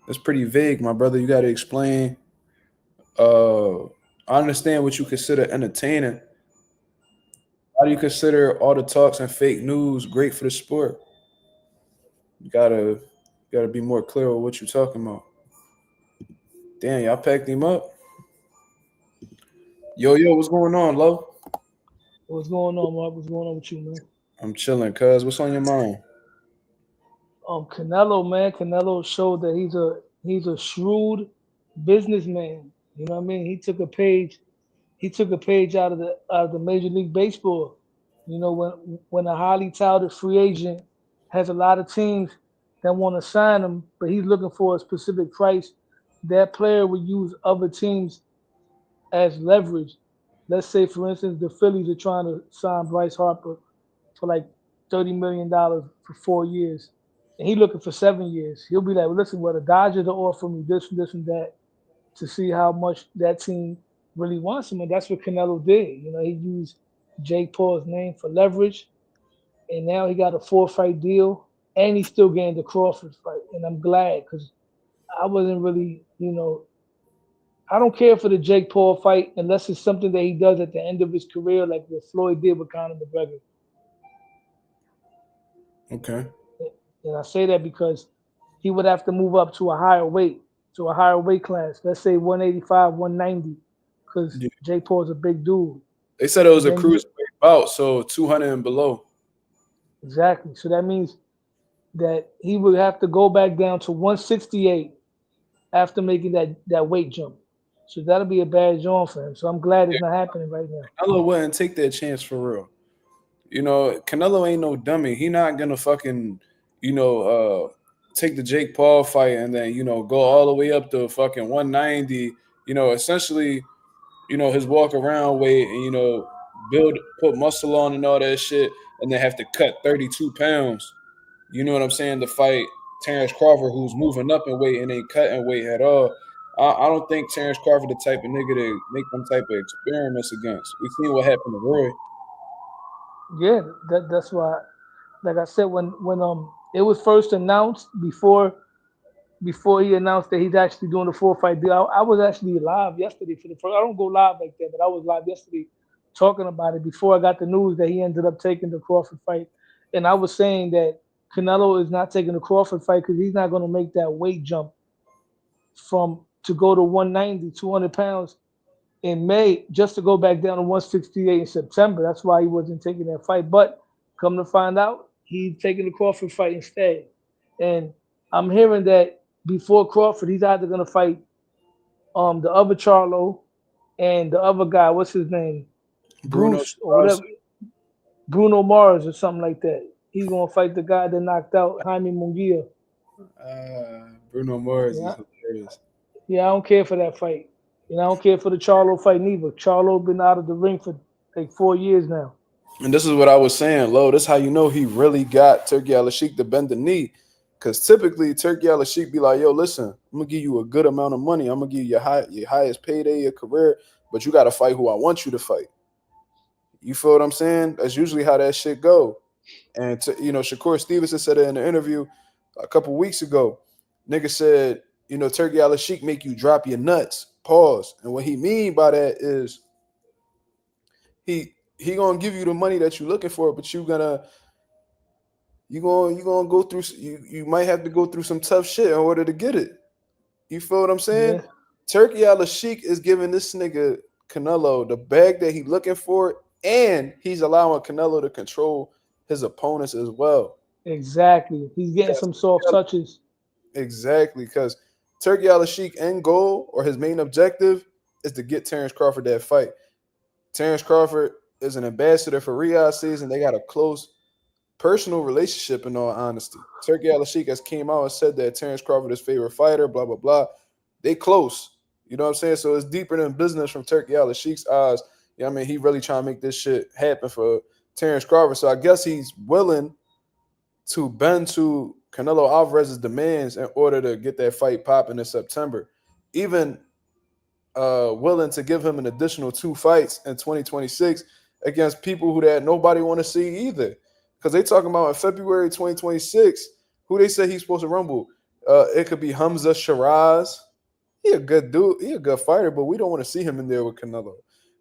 That's pretty vague, my brother. You got to explain I understand what you consider entertaining. How do you consider all the talks and fake news great for the sport? You gotta be more clear with what you're talking about. Damn, y'all packed him up. Yo, what's going on, Lo? What's going on, Mark? What's going on with you, man? I'm chilling, cuz. What's on your mind? Canelo, man. Canelo showed that he's a shrewd businessman. You know what I mean? He took a page. He took a page out of the Major League Baseball. You know, when a highly touted free agent has a lot of teams that want to sign him, but he's looking for a specific price, that player would use other teams as leverage. Let's say, for instance, the Phillies are trying to sign Bryce Harper for like $30 million for 4 years, and he looking for 7 years. He'll be like, well, listen, well, the Dodgers are offering me this and this and that to see how much that team really wants him, and that's what Canelo did. You know, he used Jake Paul's name for leverage, and now he got a 4-fight deal, and he's still getting the Crawford fight, and I'm glad because I wasn't really, I don't care for the Jake Paul fight unless it's something that he does at the end of his career, like what Floyd did with Conor McGregor. Okay. And I say that because he would have to move up to a higher weight class. Let's say 185, 190, because Yeah. Jake Paul's a big dude. They said it was And a then you cruiserweight bout, so 200 and below. exactly. So that means that he would have to go back down to 168 after making that weight jump. So that'll be a bad joint for him. So I'm glad it's not happening right now. Canelo wouldn't take that chance for real. Canelo ain't no dummy. He not gonna fucking, you know, take the Jake Paul fight and then go all the way up to fucking 190. Essentially, his walk around weight and put muscle on and all that shit, and then have to cut 32 pounds. You know what I'm saying? To fight Terrence Crawford, who's moving up in weight and ain't cutting weight at all. I don't think Terrence Crawford the type of nigga to make them type of experiments against. We seen what happened to Roy. Yeah, that's why. Like I said, when it was first announced before he announced that he's actually doing the 4-fight deal. I was actually live yesterday for the first. I don't go live like that, but I was live yesterday talking about it before I got the news that he ended up taking the Crawford fight. And I was saying that Canelo is not taking the Crawford fight because he's not going to make that weight jump from to go to 190, 200 pounds in May just to go back down to 168 in September. That's why he wasn't taking that fight. But come to find out, he's taking the Crawford fight instead. And I'm hearing that before Crawford, he's either gonna fight the other Charlo and the other guy, what's his name? Bruno Bruce or Strauss, whatever, Bruno Mars or something like that. He's gonna fight the guy that knocked out Jaime Munguia. Bruno Mars is Yeah, hilarious. yeah, I don't care for that fight. I don't care for the Charlo fight neither. Charlo been out of the ring for like 4 years now. And this is what I was saying, Lo. This is how you know he really got Turkey Alalshikh to bend the knee. Because typically Turkey Alalshikh be like, yo, listen, I'm gonna give you a good amount of money. I'm gonna give you your highest payday of your career, but you gotta fight who I want you to fight. You feel what I'm saying? That's usually how that shit go. And Shakur Stevenson said it in an interview a couple weeks ago. Nigga said, Turkey Alalshikh make you drop your nuts. Pause. And what he mean by that is he gonna give you the money that you're looking for, but you gonna go through you might have to go through some tough shit in order to get it. You feel what I'm saying? Yeah, Turkey Alalshikh is giving this nigga Canelo the bag that he looking for, and he's allowing Canelo to control his opponents as well. exactly. He's getting some soft touches. Exactly, because Turkey Alalshikh end goal or his main objective is to get Terrence Crawford that fight. Terrence Crawford is an ambassador for Riyadh season. They got a close personal relationship, in all honesty. Turkey Alalshikh has came out and said that Terrence Crawford is his favorite fighter, blah, blah, blah. They close. You know what I'm saying? So it's deeper than business from Turkey Alalshikh's eyes. I mean, he really trying to make this shit happen for Terrence Crawford. So I guess he's willing to bend to Canelo Alvarez's demands in order to get that fight popping in September. Even willing to give him an additional 2 fights in 2026 against people who that nobody want to see either. Because they talking about in February 2026, who they say he's supposed to rumble. It could be Hamza Shiraz. he a good dude. He a good fighter, but we don't want to see him in there with Canelo.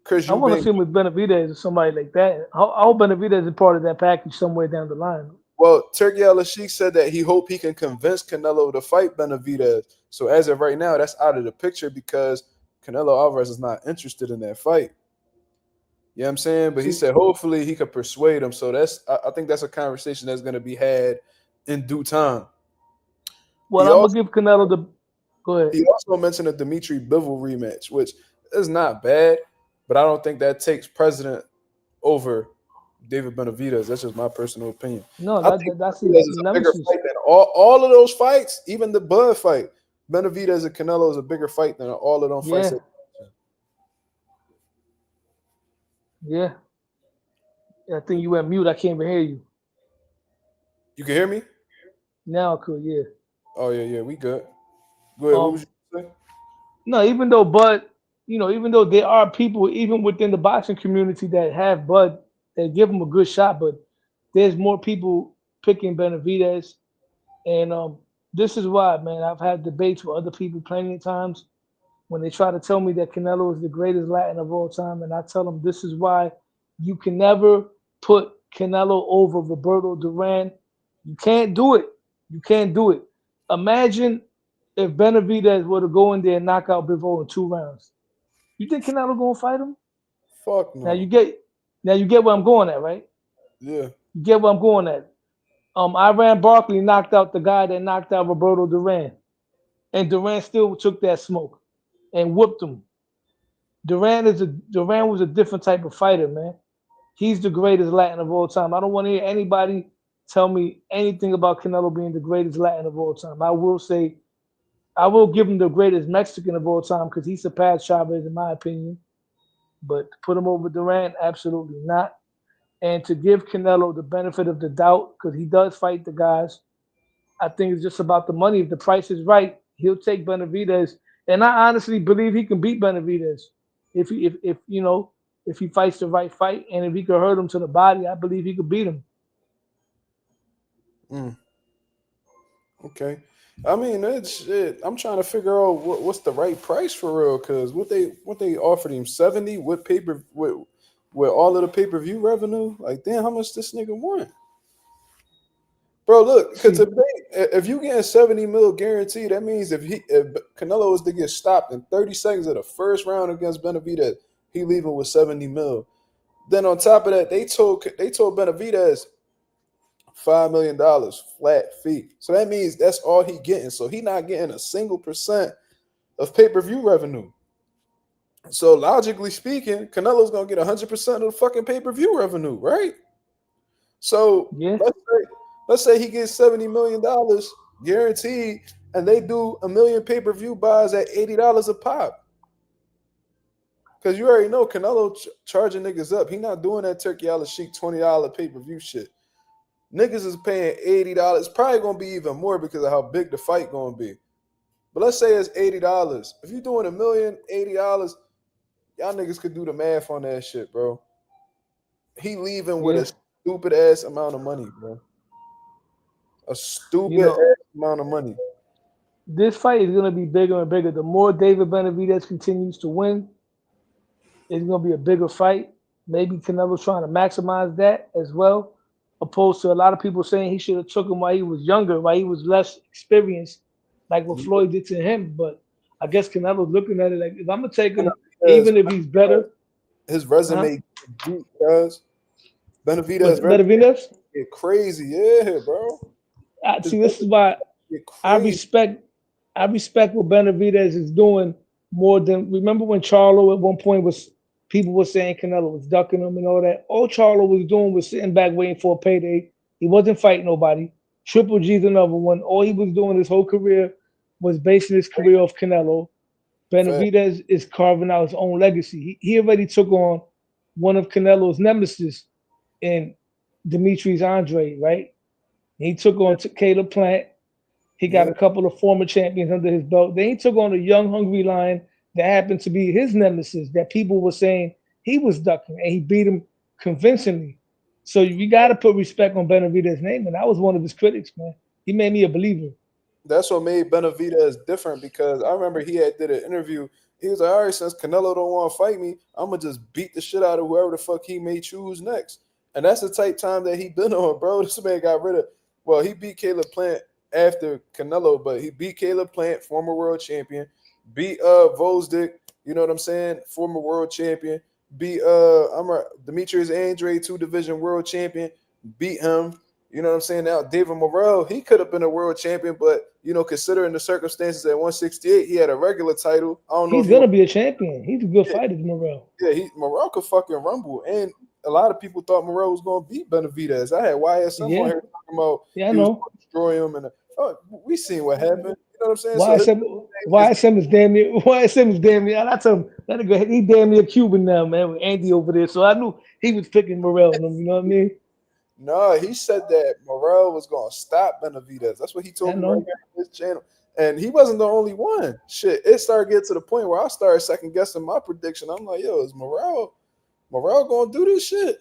Chris I want to Eubank. see him with Benavidez or somebody like that. I hope Benavidez is part of that package somewhere down the line. Well, Turki Alalshikh said that he hope he can convince Canelo to fight Benavidez. So as of right now, that's out of the picture because Canelo Alvarez is not interested in that fight. You know what I'm saying? But he See, said hopefully he could persuade him. So I think that's a conversation that's going to be had in due time. well, He I'm gonna also give Canelo the. Go ahead. he also mentioned a Dimitri Bivol rematch, which is not bad, but I don't think that takes precedent over David Benavidez. That's just my personal opinion. No, I think that's Benavidez his is a bigger nemesis. fight than all of those fights, even the Bud fight. Benavidez and Canelo is a bigger fight than all of them fights. Yeah, yeah. I think you went mute. I can't even hear you. You can hear me? Now I could. Yeah. Oh yeah, we good. Go ahead. What was Um. you saying? No, even though Bud, even though there are people even within the boxing community that have Bud, that give him a good shot, but there's more people picking Benavidez, and this is why, man. I've had debates with other people plenty of times when they try to tell me that Canelo is the greatest Latin of all time, and I tell them this is why you can never put Canelo over Roberto Duran. You can't do it. You can't do it. Imagine if Benavidez were to go in there and knock out Bivol in 2 rounds. You think Canelo gonna fight him? Fuck Now no. you get now you get where I'm going at, right? Yeah. You get where I'm going at. Iran Barkley knocked out the guy that knocked out Roberto Duran, and Duran still took that smoke and whooped him. Duran was a different type of fighter, man. He's the greatest Latin of all time. I don't want to hear anybody tell me anything about Canelo being the greatest Latin of all time. I will give him the greatest Mexican of all time because he surpassed Chavez in my opinion. But to put him over Durant, absolutely not. And to give Canelo the benefit of the doubt because he does fight the guys, I think it's just about the money. If the price is right, he'll take Benavidez, and I honestly believe he can beat Benavidez if he fights the right fight and if he could hurt him to the body. I believe he could beat him. Mm, okay. I mean, it's shit. I'm trying to figure out what's the right price for real. Because what they offered him 70 with all of the pay per view revenue. Like, damn, how much this nigga want? Bro, look, because See, if you getting 70 mil guaranteed, that means if Canelo was to get stopped in 30 seconds of the first round against Benavidez, he leaving with 70 mil. Then on top of that, they told Benavidez $5 million flat fee. So that means that's all he getting. So he not getting a single percent of pay per view revenue. So logically speaking, Canelo's gonna get 100% of the fucking pay per view revenue, right? So yeah, let's say he gets $70 million guaranteed, and they do a million pay per view buys at $80 a pop. Because you already know Canelo charging niggas up. He not doing that Turki Alalshikh $20 pay per view shit. Niggas is paying $80. Probably gonna be even more because of how big the fight gonna be. But let's say it's $80. If you're doing a million, $80, y'all niggas could do the math on that shit, bro. He leaving with yeah. a stupid ass amount of money, bro. A You stupid know, ass amount of money. this fight is gonna be bigger and bigger. The more David Benavidez continues to win, it's gonna be a bigger fight. Maybe Canelo's trying to maximize that as well, opposed to a lot of people saying he should have took him while he was younger, while he was less experienced, like what Floyd did to him. But I guess Canelo's looking at it like if I'm gonna take him, Because even if he's better, his huh? resume beat, guys. Benavidez resume Benavidez. get crazy, yeah, bro. His See, this is resume why get I crazy. respect I respect what Benavidez is doing more than remember when Charlo at one point was people were saying Canelo was ducking him and all that. All Charlo was doing was sitting back waiting for a payday. He wasn't fighting nobody. Triple G's another one. All he was doing his whole career was basing his career off Canelo. Fact. Benavidez is carving out his own legacy. He already took on one of Canelo's nemesis in Demetrius Andre, right? He took on Caleb Plant. He got Yeah, a couple of former champions under his belt. Then he took on a young, hungry lion that happened to be his nemesis that people were saying he was ducking, and he beat him convincingly. So you got to put respect on Benavidez's name, and I was one of his critics, man. He made me a believer. That's what made Benavidez different because I remember he had did an interview. He was like, all right, since Canelo don't want to fight me, I'm gonna just beat the shit out of whoever the fuck he may choose next. And that's the type time that he been on, bro. This man got rid of. Well, he beat Caleb Plant after Canelo, but he beat Caleb Plant, former world champion. Beat Vosdick, you know what I'm saying, former world champion. Beat Demetrius Andre, 2-division world champion. Beat him. You know what I'm saying? Now, David Morrell, he could have been a world champion, but, considering the circumstances at 168, he had a regular title. I don't know He's if he gonna be a champion. He's a good yeah, fighter, Morrell. Morrell could fucking rumble. And a lot of people thought Morrell was going to beat Benavidez. I had YSM on Yeah, here talking about yeah, I he was know. going to destroy him. And we seen what happened. You know what I'm saying? So his YSM, is YSM is damn near. YSM is damn near. I told him that nigga, he damn near Cuban now, man. With Andy over there, so I knew he was picking Morrell and them. You know what I mean? No, he said that Morrell was going to stop Benavidez. That's what he I told me right know. here on his channel. And he wasn't the only one. Shit, it started getting to the point where I started second guessing my prediction. I'm like, yo, is Morrell going to do this shit?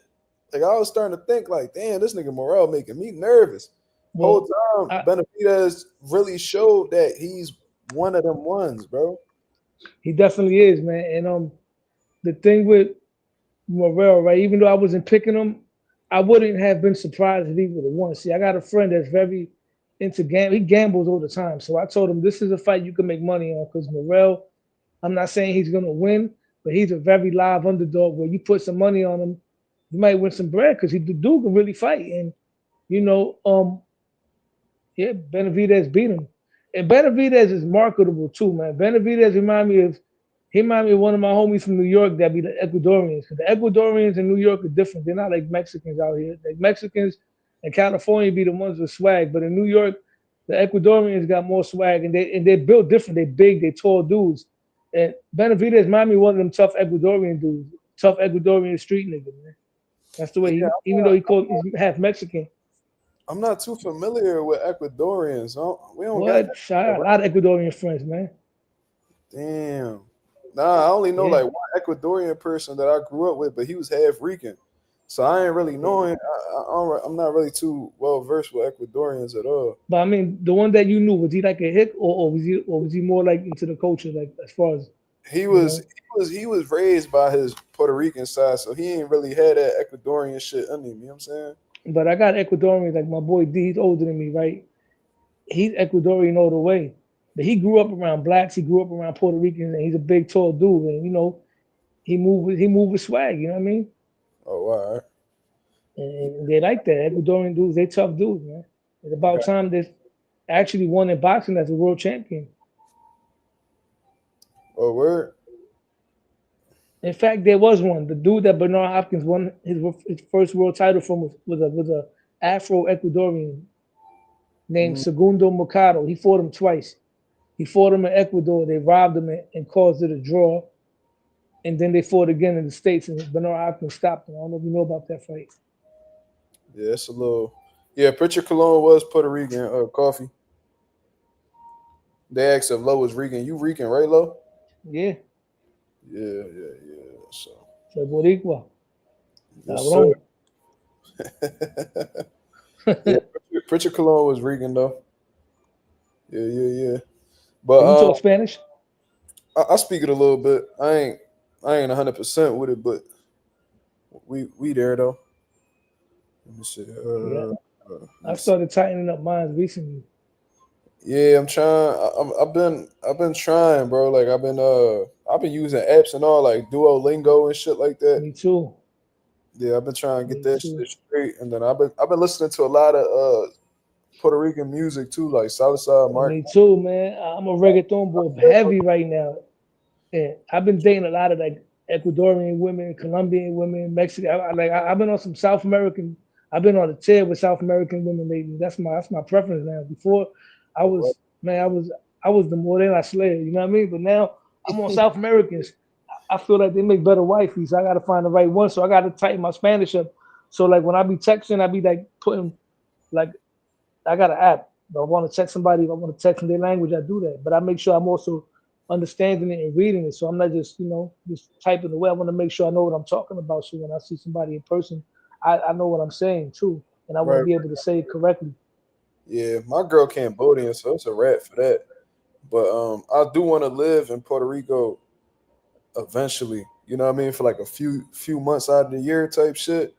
Like, I was starting to think, like, damn, this nigga Morrell making me nervous. Whole Well, time, Benavidez really showed that he's one of them ones, bro. he definitely is, man. And the thing with Morrell, right? Even though I wasn't picking him, I wouldn't have been surprised if he would have won. See, I got a friend that's very into gambling. He gambles all the time. So I told him this is a fight you can make money on because Morrell, I'm not saying he's gonna win, but he's a very live underdog where you put some money on him, you might win some bread because the dude can really fight. And you know, yeah, Benavidez beat him. And Benavidez is marketable too, man. Benavidez remind me of one of my homies from New York that be the Ecuadorians. 'Cause the Ecuadorians in New York are different. They're not like Mexicans out here. Like Mexicans in California be the ones with swag, but in New York, the Ecuadorians got more swag and they're built different. They big, they tall dudes. And Benavidez remind me of one of them tough Ecuadorian dudes, tough Ecuadorian street nigga, man. That's the way Yeah, even though he's half Mexican. I'm not too familiar with Ecuadorians. We don't got What? that I got a around. lot of Ecuadorian friends, man. Damn. Nah, I only know Yeah. like one Ecuadorian person that I grew up with, but he was half Rican. So I ain't really knowing. I'm not really too well versed with Ecuadorians at all. But I mean, the one that you knew, was he like a hick or was he more like into the culture, like as far as He you was know? he was raised by his Puerto Rican side, so he ain't really had that Ecuadorian shit under him. You know what I'm saying? But I got Ecuadorians, like my boy D, he's older than me, right? He's Ecuadorian all the way. But he grew up around blacks, he grew up around Puerto Ricans, and he's a big tall dude. And he moved with swag, you know what I mean? Oh, all right. And they like that. Ecuadorian dudes, they tough dudes, man. It's about Got time they actually won in boxing as a world champion. oh word. In fact, there was one. The dude that Bernard Hopkins won his first world title from was a Afro Ecuadorian named Mhm. Segundo Mercado. He fought him twice. He fought him in Ecuador. They robbed him and caused it a draw. And then they fought again in the States, and Bernard Hopkins stopped him. I don't know if you know about that fight. Yeah, it's a little. Yeah, Pritchard Cologne was Puerto Rican. Coffee. They asked if Low was Rican. You Rican, right, Low? Yeah, Yeah. So, so Boricua, yes, sir. cabrón. Yeah, Pritchard Cologne was Rican though. Yeah. Can you But talk Spanish? I speak it a little bit. I ain't 100% with it, but we there though. Let me see. Yeah, Let I me see. started tightening up mine recently. Yeah, I'm trying. I've been trying, bro. Like I've been using apps and all like Duolingo and shit like that. Me too. Yeah, I've been trying to get Me that too. shit straight, and then I've been listening to a lot of Puerto Rican music too, like Salsa, Mark. Me too, man. I'm a reggaeton boy, heavy right now. And I've been dating a lot of like Ecuadorian women, Colombian women, Mexican. I've been on some South American. I've been on a tear with South American women lately. That's my preference now. Before, I was man, I was the Morena Slayer. You know what I mean? But now I'm on South Americans. I feel like they make better wifeys. I got to find the right one. So I got to tighten my Spanish up. So like when I be texting, I be like putting like I got an app. If I want to text somebody, if I want to text in their language, I do that. But I make sure I'm also understanding it and reading it. So I'm not just typing away. I want to make sure I know what I'm talking about. So when I see somebody in person, I know what I'm saying too. And I want to Right. be able to say it correctly. Yeah, my girl Cambodian, so it's a wrap for that. But I do want to live in Puerto Rico eventually. You know what I mean? For like a few months out of the year type shit.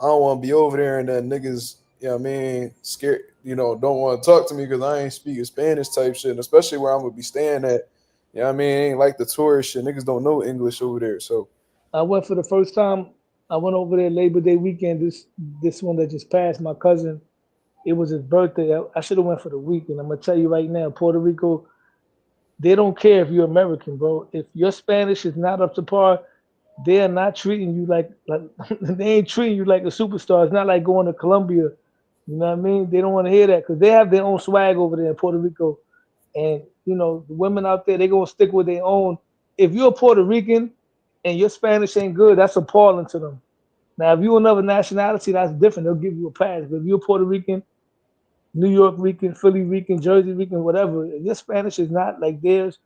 I don't want to be over there and then niggas, you know what I mean, scared, don't want to talk to me because I ain't speaking Spanish type shit. And especially where I'm gonna be staying at. You know what I mean? It ain't like the tourist shit. Niggas don't know English over there. So I went for the first time. I went over there Labor Day weekend. This one that just passed. My cousin. It was his birthday. I should have went for the weekend. I'm gonna tell you right now, Puerto Rico. They don't care if you're American, bro. If your Spanish is not up to par, they are not treating you like they ain't treating you like a superstar. It's not like going to Colombia. You know what I mean? They don't want to hear that because they have their own swag over there in Puerto Rico. And the women out there, they gonna stick with their own. If you're a Puerto Rican and your Spanish ain't good, that's appalling to them. Now, if you're another nationality, that's different. They'll give you a pass. But if you're Puerto Rican, New York Rican, Philly Rican, Jersey Rican, whatever, if your Spanish is not like theirs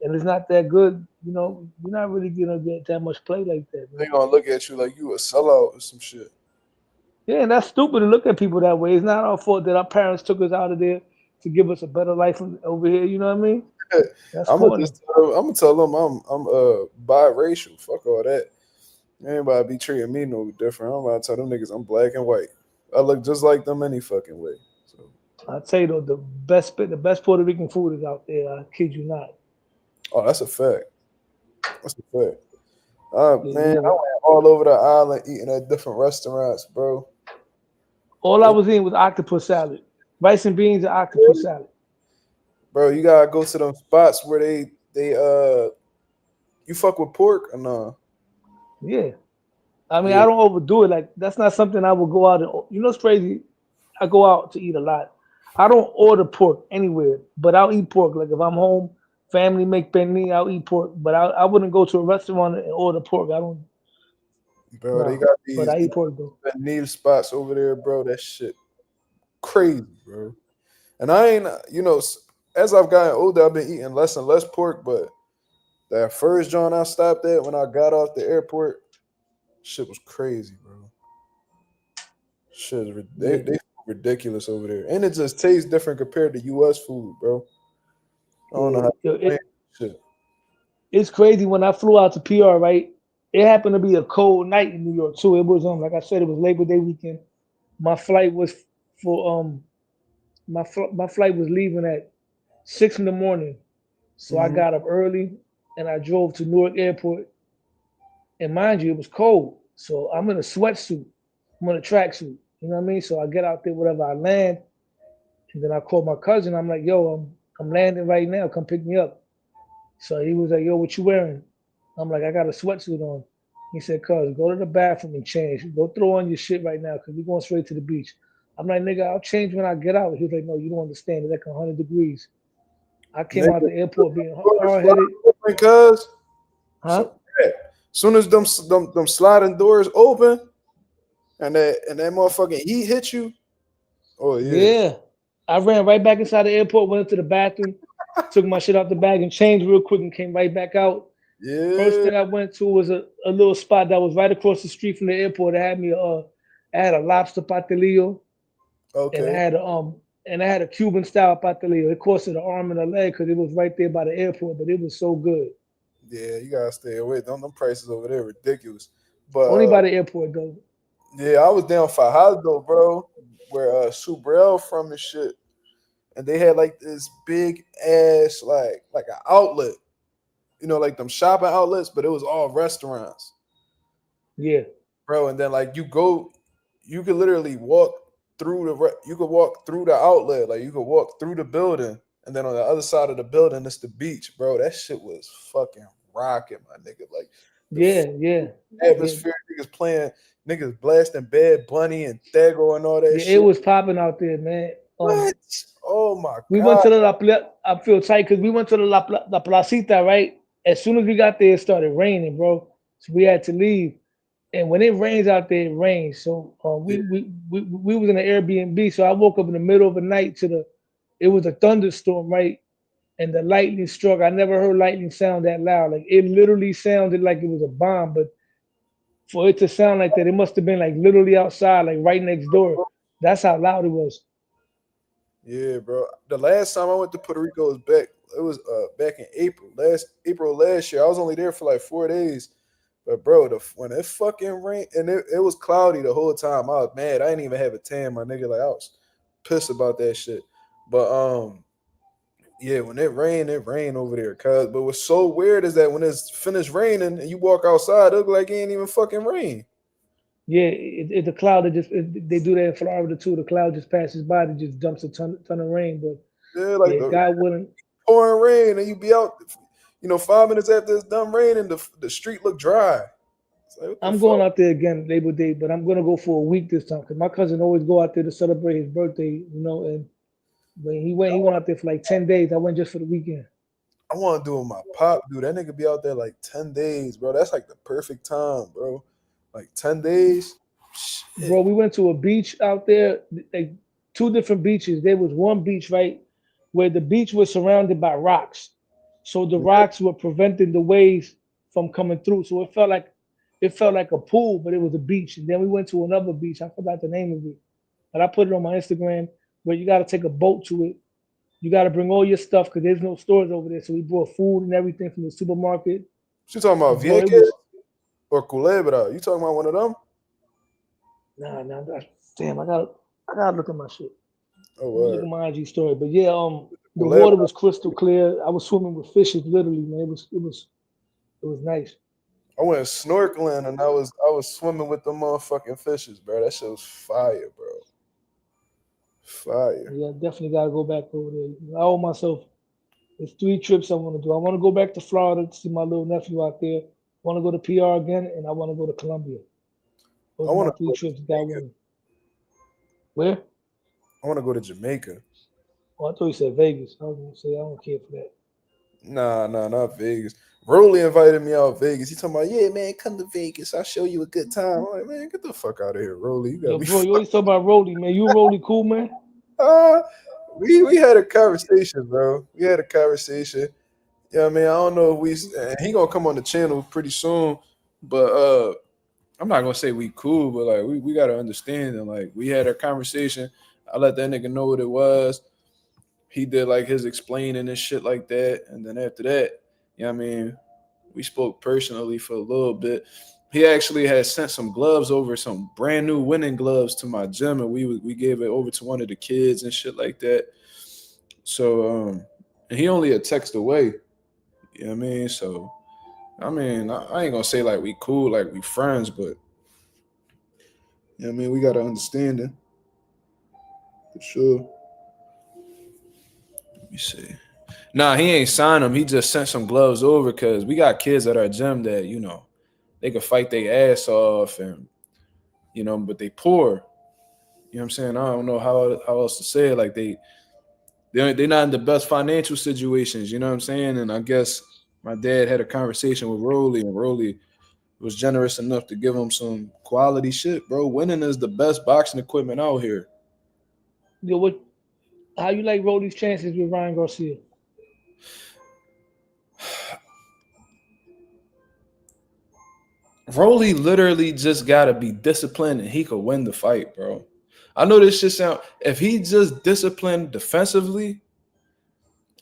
and it's not that good, you're not really gonna get that much play like that, they man. gonna look at you like you a sellout or some shit. Yeah, and that's stupid to look at people that way. It's not our fault that our parents took us out of there to give us a better life over here. You know what I mean? That's corny. I'm gonna tell them I'm biracial. Fuck all that. Anybody be treating me no different. I'm about to tell them niggas I'm black and white. I look just like them any fucking way. So, I tell you though, the best Puerto Rican food is out there. I kid you not. oh, that's a fact. That's a fact. Yeah, Man, I went all over the island eating at different restaurants, bro. all I They, was eating was octopus salad, rice and beans and octopus salad. bro, you gotta go to them spots where they you fuck with pork or no? Yeah, I mean, Yeah, I don't overdo it. Like that's not something I would go out and. It's crazy. I go out to eat a lot. I don't order pork anywhere, but I'll eat pork. Like if I'm home, family make penne, I'll eat pork. But I wouldn't go to a restaurant and order pork. I don't. bro, they No, got but these I eat pork though. needle spots over there, bro. That shit crazy, bro. And I ain't, as I've gotten older, I've been eating less and less pork. But that first joint I stopped at when I got off the airport, shit was crazy, bro. Shit, Yeah, they ridiculous over there, and it just tastes different compared to U.S. food, bro. I don't know yeah. how to Yo, explain shit. it's crazy when I flew out to PR. Right, it happened to be a cold night in New York too. It was like I said, it was Labor Day weekend. My flight was for my flight was leaving at 6 in the morning. So I Hmm. got up early and I drove to Newark Airport. And mind you, it was cold. So I'm in a sweatsuit. I'm in a tracksuit. You know what I mean? So I get out there, whatever I land, and then I call my cousin. I'm like, yo, I'm landing right now. Come pick me up. So he was like, yo, what you wearing? I'm like, I got a sweatsuit on. He said, cuz, go to the bathroom and change. Go throw on your shit right now because we're going straight to the beach. I'm like, nigga, I'll change when I get out. He was like, no, you don't understand. It's like 100 degrees. I came out Nigga, the airport being doors hard fly headed. open, cuz. Huh? So yeah. Soon as them sliding doors open and that motherfucking heat hit you, oh yeah, Yeah. I ran right back inside the airport, went into the bathroom, took my shit out the bag and changed real quick and came right back out. First yeah, thing I went to was a little spot that was right across the street from the airport. It had me I had a lobster patelillo and okay, I had a Cuban style patelillo. It costed an arm and a leg because it was right there by the airport, but it was so good. yeah. You gotta stay away. Them prices over there ridiculous. But Only by the airport though. yeah, I was down for Fajardo, bro, where Subrel from and shit, and they had like this big ass like an outlet, like them shopping outlets, but it was all restaurants, Yeah. bro. And then like you could literally walk you could walk through the outlet, like you could walk through the building, and then on the other side of the building it's the beach, bro. That shit was fucking rocking, my nigga. Like the Yeah, yeah. Yeah. atmosphere, niggas playing, niggas blasting Bad Bunny and Thego and all that Yeah, it shit. was popping out there, man. What? Oh my We went god. to the I feel tight because we went to the La Placita, right? As soon as we got there, it started raining, bro. So we had to leave. And when it rains out there, it rains. So Yeah, we was in an Airbnb. So I woke up in the middle of the night it was a thunderstorm, right? And the lightning struck. I never heard lightning sound that loud. Like it literally sounded like it was a bomb. But for it to sound like that, it must have been like literally outside, like right next door. That's how loud it was. Yeah, bro. The last time I went to Puerto Rico was back. It was back in April. Last year. I was only there for like 4 days. But bro, when it fucking rained and it was cloudy the whole time, I was mad. I didn't even have a tan, my nigga. Like I was pissed about that shit. But yeah, when it rained over there. Cause but what's so weird is that when it's finished raining and you walk outside, it look like it ain't even fucking rain. Yeah, it's a cloud that they do that in Florida too. The cloud just passes by, it just dumps a ton of rain. But Yeah, like yeah, the God willing, pouring rain, and you be out, 5 minutes after it's done raining, the street look dry. It's like what the I'm going fuck? out there again Labor Day, but I'm gonna go for a week this time because my cousin always go out there to celebrate his birthday. And when he went out there for like 10 days. I went just for the weekend. I want to do it with my pop, dude. That nigga be out there like 10 days, bro. That's like the perfect time, bro. Like 10 days. Shit. Bro, we went to a beach out there, like two different beaches. There was one beach, right, where the beach was surrounded by rocks. So the rocks were preventing the waves from coming through. So it felt like a pool, but it was a beach. And then we went to another beach. I forgot the name of it. But I put it on my Instagram where you gotta take a boat to it. You gotta bring all your stuff because there's no stores over there. So we brought food and everything from the supermarket. She talking about Bro, it Vieques was or Culebra? You talking about one of them? nah, damn, I gotta look at my shit. Oh, Let me look at word. my IG story. But yeah, the water Culebra. was crystal clear. I was swimming with fishes, literally, man. It was nice. I went snorkeling and I was swimming with the motherfucking fishes, bro. That shit was fire, bro. Fire. Yeah, definitely gotta go back over there. I owe myself. There's 3 trips I want to do. I want to go back to Florida to see my little nephew out there. I want to go to PR again, and I want to go to Colombia. I Those are want my to three go to trips that I Jamaica. want. Where? I want to go to Jamaica. Oh, I thought you said Vegas. I was gonna say I don't care for that. Nah, not Vegas. Rolly invited me out Vegas. He talking about, yeah, man, come to Vegas. I'll show you a good time. I'm like, man, get the fuck out of here, Rolly. You got Yo, me. bro, you always talk about Rolly, man. You Rolly cool, man? Uh, we had a conversation, bro. We had a conversation. Yeah, I mean, I don't know if he gonna come on the channel pretty soon, but I'm not gonna say we cool, but like we gotta understand and like we had a conversation. I let that nigga know what it was. He did like his explaining and shit like that, and then after that, I mean, we spoke personally for a little bit. He actually had sent some gloves over, some brand new winning gloves to my gym, and we gave it over to one of the kids and shit like that. So and he only a text away. You know what I mean? So I mean, I ain't gonna say like we cool, like we friends, but I mean, we gotta understand it for sure. Let me see. Nah, he ain't signed them. He just sent some gloves over because we got kids at our gym that they could fight their ass off, and but they poor. You know what I'm saying? I don't know how else to say it. Like they're not in the best financial situations. You know what I'm saying? And I guess my dad had a conversation with Rolly, and Rolly was generous enough to give him some quality shit, bro. Winning is the best boxing equipment out here. Yo, how you like Rolly's chances with Ryan Garcia? Rolly literally just gotta be disciplined and he could win the fight, bro. I know this shit sound if he just disciplined defensively,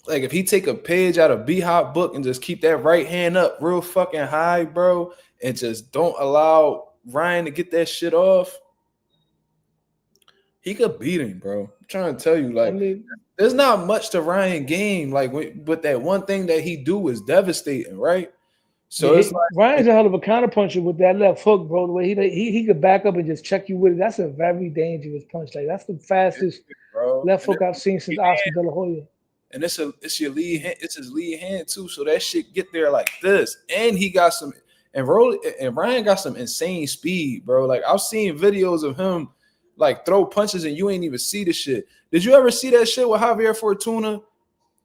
like if he take a page out of B Hop book and just keep that right hand up real fucking high, bro, and just don't allow Ryan to get that shit off, he could beat him, bro. I'm trying to tell you, I like, mean, there's not much to Ryan game. Like, but that one thing that he do is devastating, right? yeah, So it's like, Ryan's a hell of a counterpuncher with that left hook, bro. The way he could back up and just check you with it. That's a very dangerous punch. Like that's the fastest bro, left hook I've seen since Oscar De La Hoya. and it's your lead hand, it's his lead hand too. So that shit get there like this, and he got some, and Ryan got some insane speed, bro. Like I've seen videos of him like throw punches and you ain't even see the shit. Did you ever see that shit with Javier Fortuna?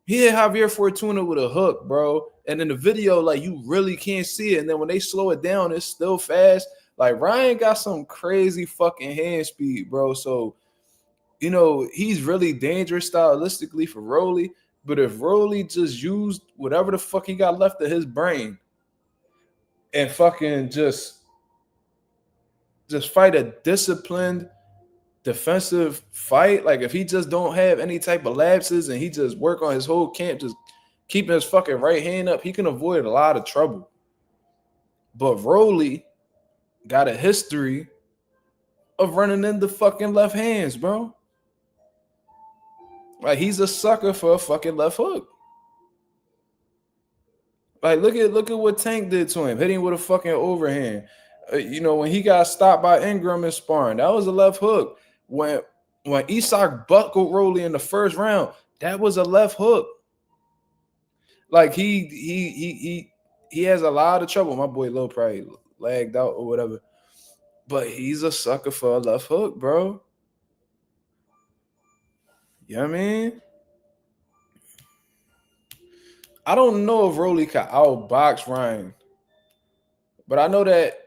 He hit Javier Fortuna with a hook, bro. And in the video, like you really can't see it. And then when they slow it down, it's still fast. Like Ryan got some crazy fucking hand speed, bro. So he's really dangerous stylistically for Rolly. But if Rolly just used whatever the fuck he got left of his brain and fucking just fight a disciplined, defensive fight, like if he just don't have any type of lapses and he just work on his whole camp, just keeping his fucking right hand up, he can avoid a lot of trouble. But Rolly got a history of running into fucking left hands, bro. Like he's a sucker for a fucking left hook. Like look at what Tank did to him, hitting with a fucking overhand. When he got stopped by Ingram in sparring, that was a left hook. When Isak buckled Rolly in the first round, that was a left hook. Like he has a lot of trouble. My boy Low probably lagged out or whatever, but he's a sucker for a left hook, bro. You know what I mean? I don't know if Rolly can outbox Ryan, but I know that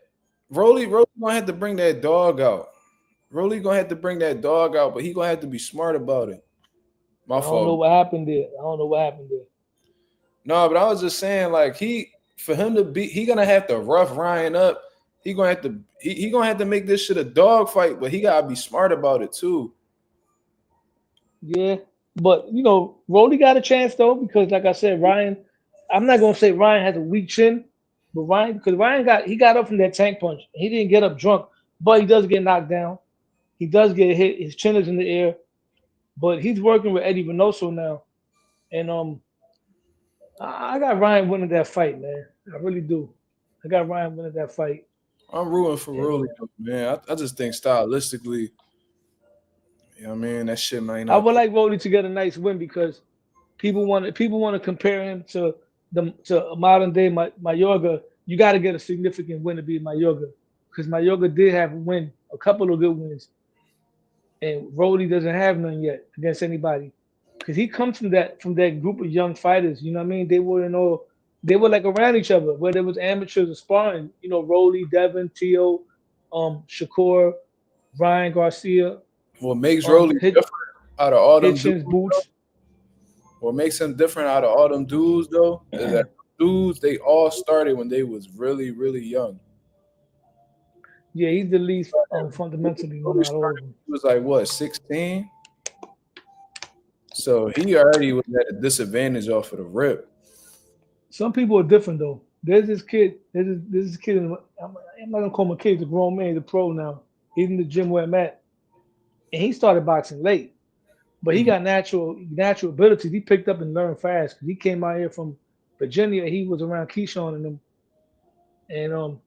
Rolly gonna have to bring that dog out. Rolly gonna have to bring that dog out, but he gonna have to be smart about it. My I don't know fault. what happened there. I don't know what happened there. No, but I was just saying, like for him to be, he gonna have to rough Ryan up. He gonna have to he gonna have to make this shit a dog fight, but he gotta be smart about it too. Yeah, but Rolly got a chance though because, like I said, Ryan. I'm not gonna say Ryan has a weak chin, but Ryan got up from that tank punch. He didn't get up drunk, but he does get knocked down. He does get hit. His chin is in the air, but he's working with Eddie Reynoso now, and I got Ryan winning that fight, man. I really do. I got Ryan winning that fight. I'm rooting for And, Rolly, man. I just think stylistically, you know what I mean, that shit might I not. would like Rolly to get a nice win because people want to compare him to a modern day Mayorga. You got to get a significant win to beat Mayorga because Mayorga did have a couple of good wins, and Rolly doesn't have none yet against anybody because he comes from that group of young fighters. You know what I mean? They were like around each other, whether it was amateurs or sparring. Rolly, Devin, Tio, Shakur, Ryan Garcia, What makes Rolly different out of all them dudes, Hitchens, Boots. what makes him different out of all them dudes though, is that dudes they all started when they was really, really young. Yeah, he's the least fundamentally one Rolly out of all of started, them. he was like what, 16? So he already was at a disadvantage off of the rip. Some people are different though. There's this kid. There's this kid. I'm not gonna call him a kid. He's a grown man. He's a pro now. He's in the gym where I'm at, and he started boxing late, but he Mhm. got natural abilities. He picked up and learned fast because he came out here from Virginia. He was around Keyshawn and them, and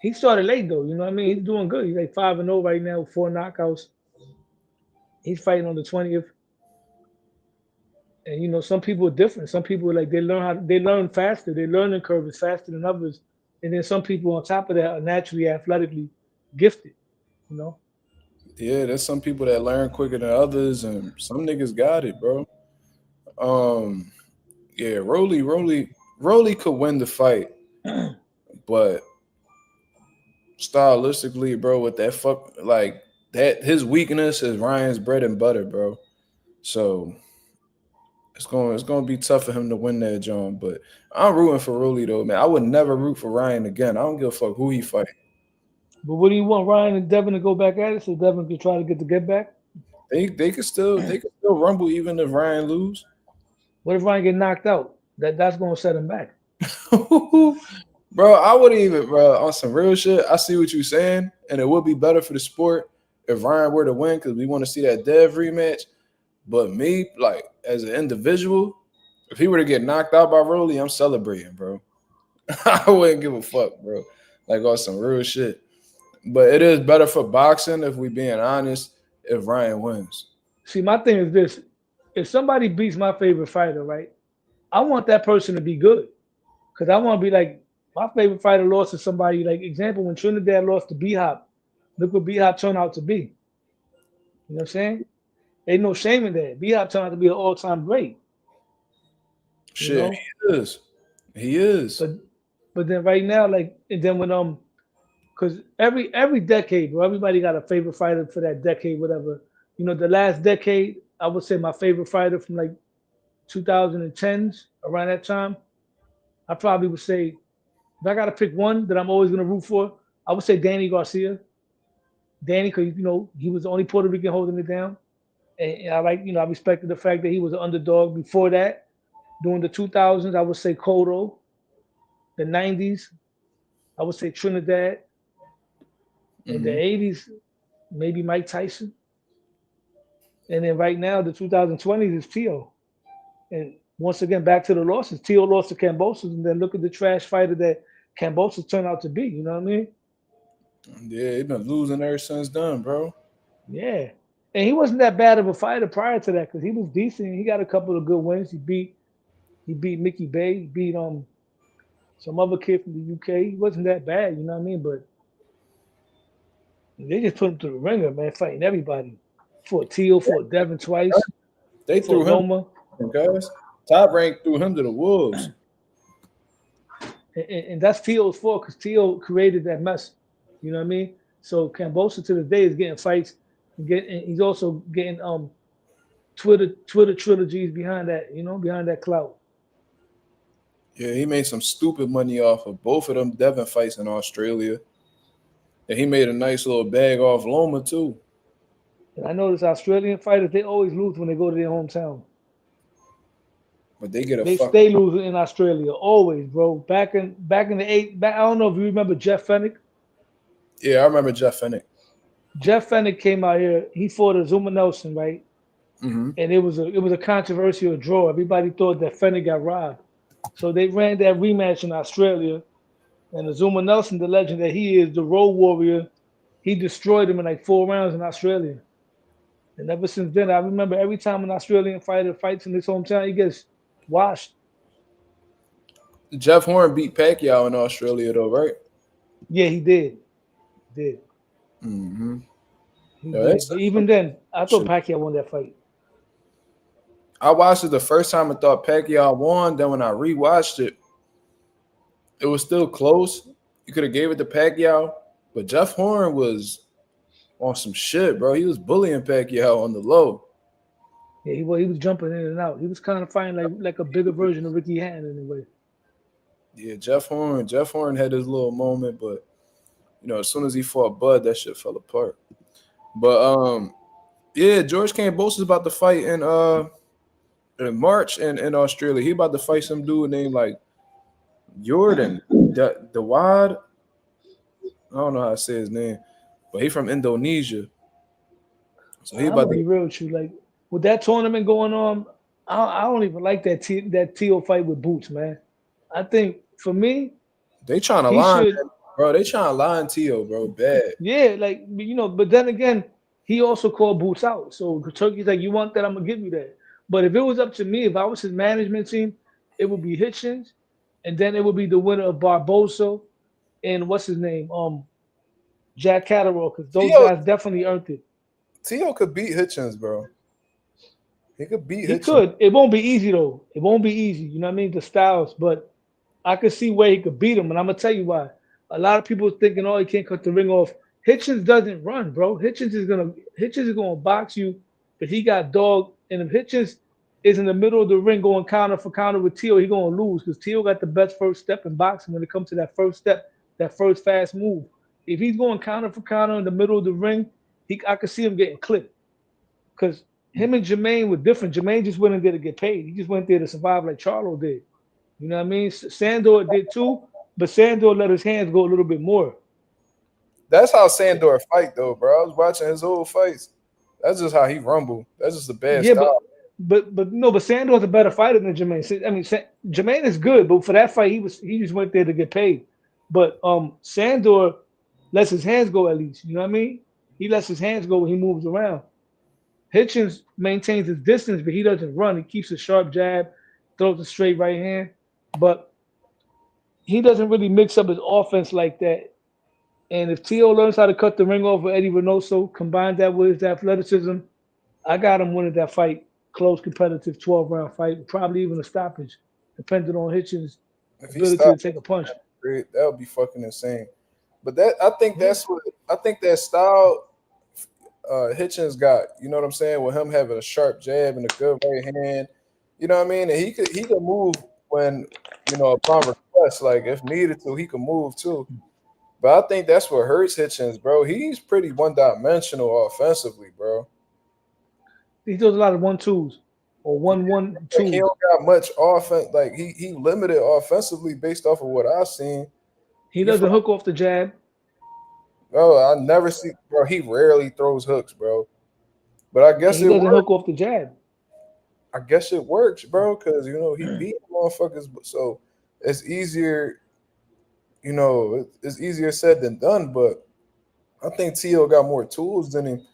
he started late though. You know what I mean? He's doing good. He's like 5-0 right now, with 4 knockouts. He's fighting on the 20th. And some people are different. Some people like they learn faster. Their learning curve is faster than others. And then some people on top of that are naturally athletically gifted. You know, Yeah, there's some people that learn quicker than others, and some niggas got it, bro. Um, yeah, Rolly could win the fight, but stylistically, bro, with that like that, his weakness is Ryan's bread and butter, bro. So it's gonna be tough for him to win that, John. But I'm rooting for Rolly though, man. I would never root for Ryan again. I don't give a fuck who he fight. but what do you want Ryan and Devin to go back at it so Devin can try to get the get back? They could still rumble even if Ryan lose. What if Ryan get knocked out? That's gonna set him back. Bro, I wouldn't even, bro, on some real shit. I see what you're saying, and it would be better for the sport if Ryan were to win because we want to see that Dev rematch. But me, like, as an individual, if he were to get knocked out by Rolly, I'm celebrating, bro. I wouldn't give a fuck, bro. Like, on some real shit. But it is better for boxing, if we being honest, if Ryan wins. See, my thing is this: if somebody beats my favorite fighter, right, I want that person to be good because I want to be like my favorite fighter lost to somebody. Like example, when Trinidad lost to B Hop, look what B Hop turned out to be. You know what I'm saying? Ain't no shame in that. B Hop turned out to be an all-time great. You Shit, know, he is. He is. but then right now, like, and then when because every decade, bro, everybody got a favorite fighter for that decade, whatever. The last decade, I would say my favorite fighter from like 2010s around that time. I probably would say if I got to pick one that I'm always gonna root for, I would say Danny Garcia. Danny, because he was the only Puerto Rican holding it down. And I I respected the fact that he was an underdog. Before that, during the 2000s, I would say Cotto. The 90s, I would say Trinidad. In the Mm-hmm. 80s, maybe Mike Tyson. And then right now, the 2020s is Tio. And once again, back to the losses. Tio lost to Cambosos, and then look at the trash fighter that Cambosos turned out to be. You know what I mean? Yeah, he been losing ever since then, bro. Yeah. And he wasn't that bad of a fighter prior to that because he was decent. He got a couple of good wins. He beat Mickey Bay. He beat some other kid from the UK. He wasn't that bad, you know what I mean? But they just put him through the ringer, man, fighting everybody. Fought Teal, fought Devin twice, They threw fought him, Loma. guys. Top rank threw him to the wolves. And that's Teal's fault because Teal created that mess. You know what I mean? So Cambosa to this day is getting fights. And he's also getting Twitter trilogies behind that, behind that clout. Yeah, he made some stupid money off of both of them Devon fights in Australia. And he made a nice little bag off Loma too. And I notice Australian fighters, they always lose when they go to their hometown. But they get a They fuck. stay losing in Australia, always, bro. Back in the I don't know if you remember Jeff Fennick. Yeah, I remember Jeff Fennick. Jeff Fennick came out here. He fought a Zuma Nelson, right? Mm-hmm. And it was a controversial draw. Everybody thought that Fennick got robbed. So they ran that rematch in Australia. And Azuma Nelson, the legend that he is, the road warrior, he destroyed him in like 4 rounds in Australia. And ever since then, I remember every time an Australian fighter fights in his hometown, he gets washed. Jeff Horn beat Pacquiao in Australia though, right? Yeah, he did. Did. Mm-hmm. He Yeah, did. But even then, I thought shit. Pacquiao won that fight. I watched it the first time and thought Pacquiao won. Then when I rewatched it, it was still close. You could have gave it to Pacquiao, but Jeff Horn was on some shit, bro. He was bullying Pacquiao on the low. Yeah, he was jumping in and out. He was kind of fighting like a bigger version of Ricky Hatton in a way. Yeah, Jeff Horn had his little moment, but as soon as he fought Bud, that shit fell apart. But yeah, George Kambosos is about to fight in March in Australia. He about to fight some dude named like Jordan Dawad. I don't know how to say his name, but he from Indonesia. So he I'm about gonna to be real with you. Like with that tournament going on, I don't even like that Teal fight with Boots, man. I think for me, they trying to he line, should. bro. They trying to line Tio, bro, bad. Yeah, like but then again, he also called Boots out. So Turkey's like, you want that? I'm gonna give you that. But if it was up to me, if I was his management team, it would be Hitchens, and then it would be the winner of Barbosa and what's his name, Jack Catterall, because those Tio guys definitely earned it. Tio could beat Hitchens, bro. He could beat He Hitchens. could. It won't be easy though. It won't be easy. You know what I mean? The styles, but I could see where he could beat him, and I'm gonna tell you why. A lot of people thinking, oh, he can't cut the ring off. Hitchens doesn't run, bro. Hitchens is gonna box you, but he got dog. And if Hitchens is in the middle of the ring going counter for counter with Teal, he gonna lose because Teal got the best first step in boxing when it comes to that first step, that first fast move. If he's going counter for counter in the middle of the ring, I could see him getting clipped because him and Jermaine were different. Jermaine just went in there to get paid. He just went there to survive like Charlo did. You know what I mean? Sandor did too, but Sandor let his hands go a little bit more. That's how Sandor fight though, bro. I was watching his old fights. That's just how he rumble. That's just a bad Yeah, but style. but no, but Sandor's a better fighter than Jermaine. I mean, Jermaine is good, but for that fight, he just went there to get paid. But Sandor lets his hands go at least. You know what I mean? He lets his hands go when he moves around. Hitchens maintains his distance, but he doesn't run. He keeps a sharp jab, throws a straight right hand, but he doesn't really mix up his offense like that. And if Tio learns how to cut the ring off with Eddie Reynoso, combine that with his athleticism, I got him winning that fight, close, competitive 12-round fight, probably even a stoppage, depending on Hitchens' If he ability to stopped, take a punch. that would be fucking insane. But I think Yeah. that style Hitchens got. You know what I'm saying? With him having a sharp jab and a good right hand. You know what I mean? And he could move when upon request, like if needed to, he could move too. But I think that's what hurts Hitchens, bro. He's pretty one-dimensional offensively, bro. He does a lot of 1-2s or Like he 1-1-2s. don't got much offense. Like he limited offensively based off of what I've seen. He You doesn't feel, hook off the jab. bro? I never see, bro. He rarely throws hooks, bro. But I And guess he it doesn't works. hook off the jab. I guess it works, bro, because he beat motherfuckers, so it's easier. It's easier said than done. But I think Tio got more tools than him.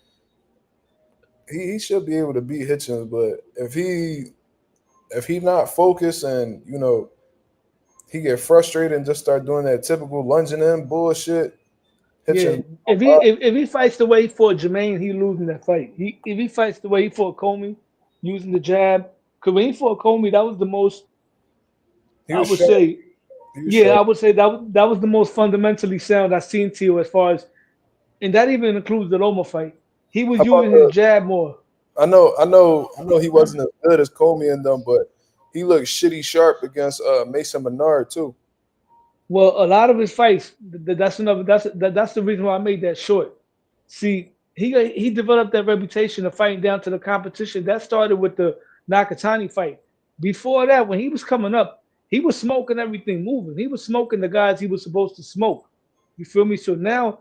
He should be able to beat Hitchens, but if he not focused and he get frustrated and just start doing that typical lunging in bullshit, Yeah, Hitchens. if he fights the way he fought Jermaine, he losing that fight. If he fights the way he fought Comey, using the jab, because when he fought Comey, that was the most. He I was would sharp. say, He was yeah, sharp. I would say that was the most fundamentally sound I've seen Tio as far as, and that even includes the Loma fight. He was How about using his the? jab more. I know. He wasn't as good as Comey and them, but he looked shitty sharp against Mason Menard too. Well, a lot of his fights. That's another. That's the reason why I made that short. See, he developed that reputation of fighting down to the competition. That started with the Nakatani fight. Before that, when he was coming up, he was smoking everything moving. He was smoking the guys he was supposed to smoke. You feel me? So now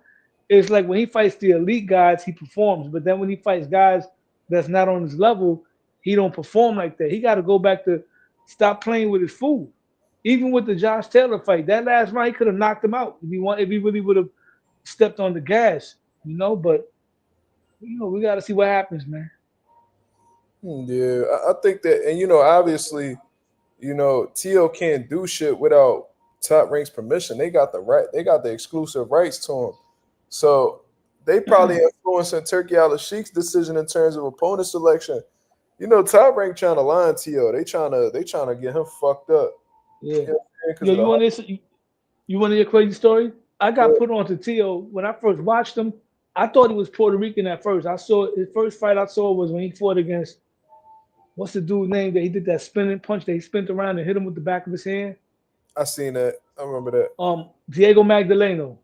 it's like when he fights the elite guys, he performs. But then when he fights guys that's not on his level, he don't perform like that. He got to go back to stop playing with his food. Even with the Josh Taylor fight, that last round he could have knocked him out if he really would have stepped on the gas, But we got to see what happens, man. Yeah, I think that, and obviously, Tio can't do shit without Top Rank's permission. They got the right, they got the exclusive rights to him. So they probably influencing Turkey Alalshikh's decision in terms of opponent selection. Top Rank trying to line Tio. They trying to get him fucked up. Yeah. Because Yo, of the you want to hear a crazy story? I got whole. put on to Tio when I first watched him. I thought he was Puerto Rican at first. I saw his first fight I saw was when he fought against what's the dude's name that he did that spinning punch that he spent around and hit him with the back of his hand. I seen that. I remember that. Diego Magdaleno.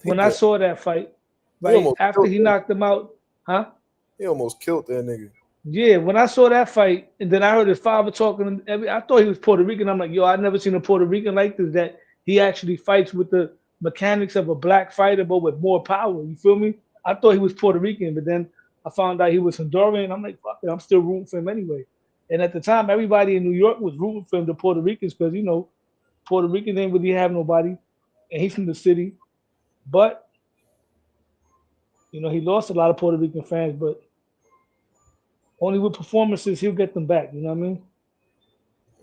He When I did. saw that fight, He right almost after killed he that. knocked him out, huh? He almost killed that nigga. Yeah, when I saw that fight, and then I heard his father talking, I thought he was Puerto Rican. I'm like, yo, I've never seen a Puerto Rican like this. That he actually fights with the mechanics of a black fighter, but with more power. You feel me? I thought he was Puerto Rican, but then I found out he was Honduran. I'm like, fuck it, I'm still rooting for him anyway. And at the time, everybody in New York was rooting for him, the Puerto Ricans, because Puerto Rican didn't really have nobody, and he's from the city. But he lost a lot of Puerto Rican fans, but only with performances he'll get them back. You know what I mean?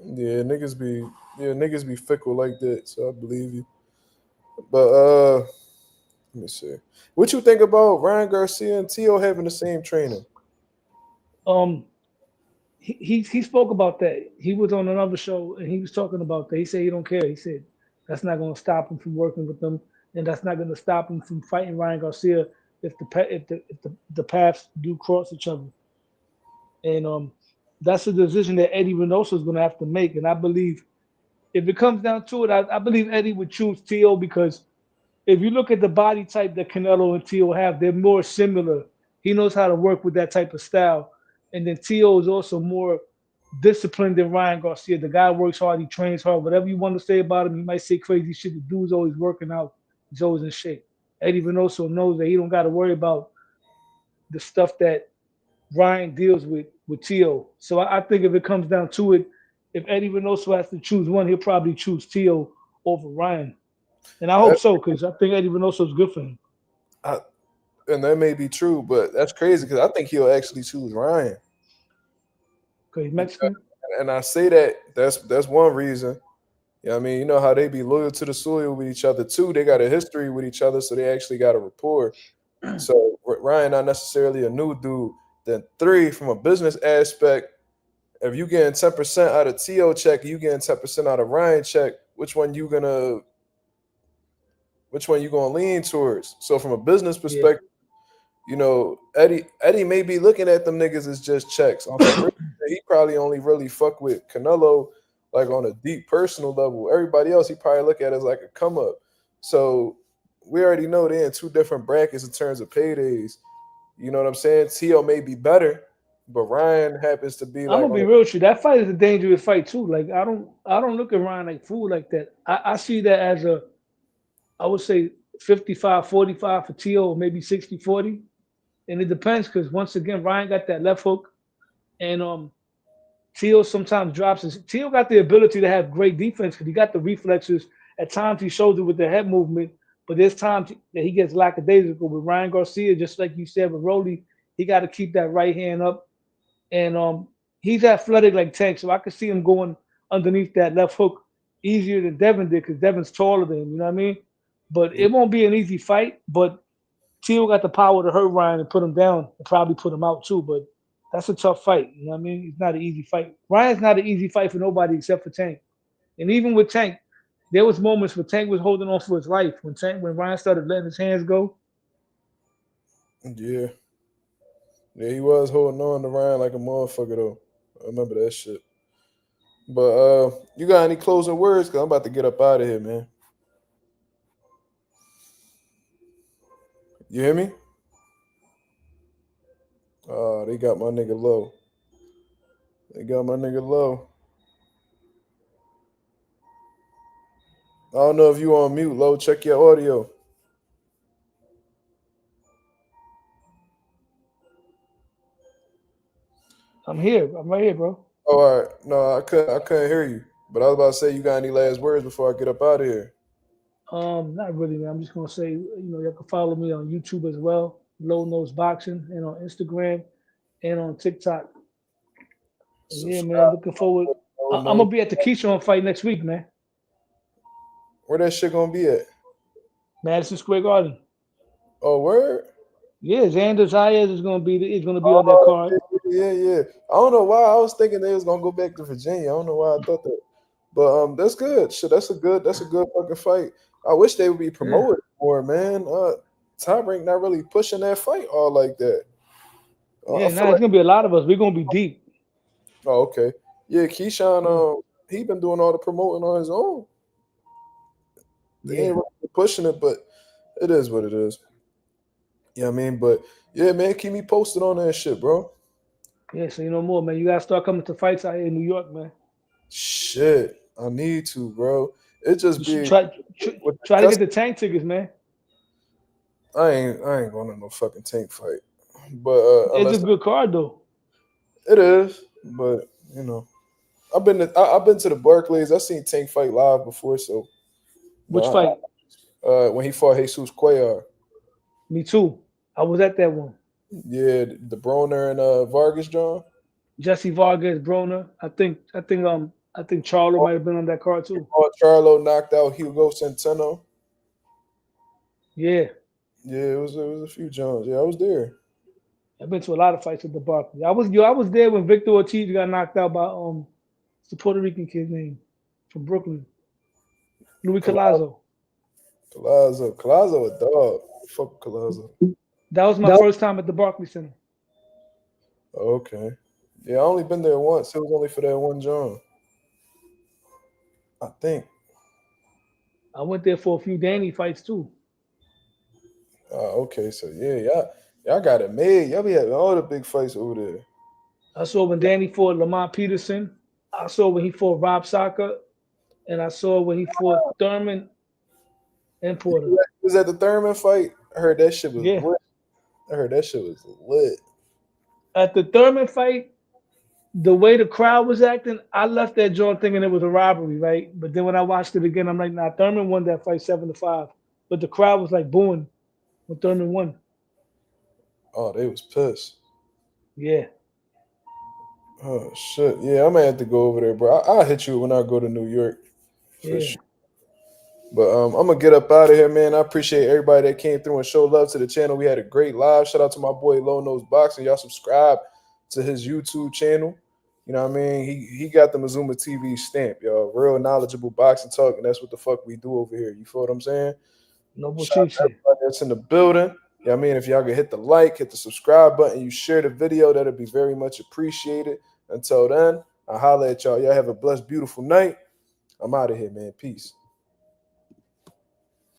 Yeah, niggas be fickle like that. So I believe you. But let me see. What you think about Ryan Garcia and Tio having the same trainer? Um, he spoke about that. He was on another show and he was talking about that. He said he don't care. He said that's not going to stop him from working with them, and that's not going to stop him from fighting Ryan Garcia if the paths do cross each other. And that's a decision that Eddie Reynoso is going to have to make. And I believe if it comes down to it, I believe Eddie would choose Tio because if you look at the body type that Canelo and Tio have, they're more similar. He knows how to work with that type of style. And then Tio is also more disciplined than Ryan Garcia. The guy works hard, he trains hard. Whatever you want to say about him, you might say crazy shit. The dude's always working out. He's always in shape. Eddie Venoso knows that he don't got to worry about the stuff that Ryan deals with Tio. So I think if it comes down to it, if Eddie Venoso has to choose one, he'll probably choose Tio over Ryan. And I hope That, so, because I think Eddie Venoso is good for him. I, and that may be true, but that's crazy because I think he'll actually choose Ryan. Because he's Because, Mexican. and I say that's one reason. Yeah, I mean, you know how they be loyal to the soil with each other too. They got a history with each other, so they actually got a rapport. So Ryan not necessarily a new dude. Then three, from a business aspect, if you getting 10% out of To check, you getting 10% out of Ryan check. Which one you gonna lean towards? So from a business Yeah. perspective, Eddie may be looking at them niggas as just checks. On some real shit, he probably only really fuck with Canelo like on a deep personal level. Everybody else he probably look at as like a come up. So we already know they're in two different brackets in terms of paydays. You know what I'm saying? T.O. may be better, but Ryan happens to be I'm like gonna on be the, real with you. That fight is a dangerous fight too. Like I don't look at Ryan like fool like that. I see that as a, I would say 55-45 for T.O., or maybe 60-40. And it depends because once again, Ryan got that left hook, and T.O. sometimes drops his. T.O. got the ability to have great defense because he got the reflexes. At times he shows it with the head movement, but there's times that he gets lackadaisical. With Ryan Garcia, just like you said with Rolly, he got to keep that right hand up, and he's athletic like Tank, so I could see him going underneath that left hook easier than Devin did because Devin's taller than him. You know what I mean? But it won't be an easy fight. But Tio got the power to hurt Ryan and put him down and probably put him out too. But that's a tough fight. You know what I mean? It's not an easy fight. Ryan's not an easy fight for nobody except for Tank. And even with Tank, there was moments where Tank was holding on for his life. When Ryan started letting his hands go. yeah. Yeah, he was holding on to Ryan like a motherfucker though. I remember that shit. But you got any closing words? Cause I'm about to get up out of here, man. You hear me? They got my nigga low. They got my nigga low. I don't know if you on mute, low. Check your audio. I'm here. I'm right here, bro. Oh, all right. No, I couldn't hear you. But I was about to say, you got any last words before I get up out of here? Not really, man. I'm just gonna say, you can follow me on YouTube as well, Low Nose Boxing, and on Instagram and on TikTok. And yeah, man, Subscribe. looking forward. Oh I'm no, gonna be at the Keyshawn fight next week, man. where that shit gonna be at? Madison Square Garden. Oh, word. Yeah, Xander Zayas is gonna be on that Oh, card. yeah. I don't know why I was thinking they was gonna go back to Virginia. I don't know why I thought that. But that's good. Shit, that's a good fucking fight. I wish they would be Yeah, promoted more, man. Top Rank not really pushing that fight all like that. I yeah. feel Now it's like gonna be a lot of us. We're gonna be deep. oh okay. Yeah, Keyshawn, Yeah, he been doing all the promoting on his own. They yeah, ain't really pushing it, but it is what it is. Yeah, I mean, but yeah, man, keep me posted on that shit, bro. yeah. So you know more, man. You gotta start coming to fights out here in New York, man. Shit, I need to, bro. It just You should be with the try to get custom. the tank tickets, man. I ain't going to no fucking tank fight, but It's a unless good card though. it is, but you know, I've been to the Barclays. I seen Tank fight live before, so you Which know, fight? when he fought Jesus Cuellar, Me too. I was at that one. yeah, the Broner and Vargas John. Jesse Vargas, Broner. I think Charlo might have been on that card too. Charlo knocked out Hugo Centeno. Yeah, Yeah, it was a few Johns. Yeah, I was there. I've been to a lot of fights at the Barclays. I was there when Victor Ortiz got knocked out by what's the Puerto Rican kid's name from Brooklyn, Luis Colazo. Collazo a dog. Fuck Collazo. That was my first time at the Barclays Center. Okay. Yeah, I only been there once. It was only for that one John. I think. I went there for a few Danny fights too. Okay, so yeah, y'all got it made. Y'all be having all the big fights over there. I saw when Danny fought Lamont Peterson. I saw when he fought Rob Saka, and I saw when he fought Thurman and Porter. You was at the Thurman fight. I heard that shit was Yeah. lit. I heard that shit was lit. At the Thurman fight, the way the crowd was acting, I left that joint thinking it was a robbery, right? But then when I watched it again, I'm like, nah, Thurman won that fight 7-5. But the crowd was like booing when Thurman won. Oh, they was pissed. Yeah, Oh shit. Yeah, I'm gonna have to go over there, bro. I'll hit you when I go to New York for yeah. sure. But I'm gonna get up out of here, man. I appreciate everybody that came through and showed love to the channel. We had a great live. Shout out to my boy Low Nose Boxing. Y'all subscribe to his YouTube channel. You know what I mean? He got the Mazuma TV stamp, y'all. Real knowledgeable boxing talk, and that's what the fuck we do over here. You feel what I'm saying? Noble Shout out Chief to shit. everybody that's in the building. Yeah, I mean, if y'all could hit the like, hit the subscribe button, you share the video, that'd be very much appreciated. Until then, I'll holler at y'all. Y'all have a blessed, beautiful night. I'm out of here, man. Peace.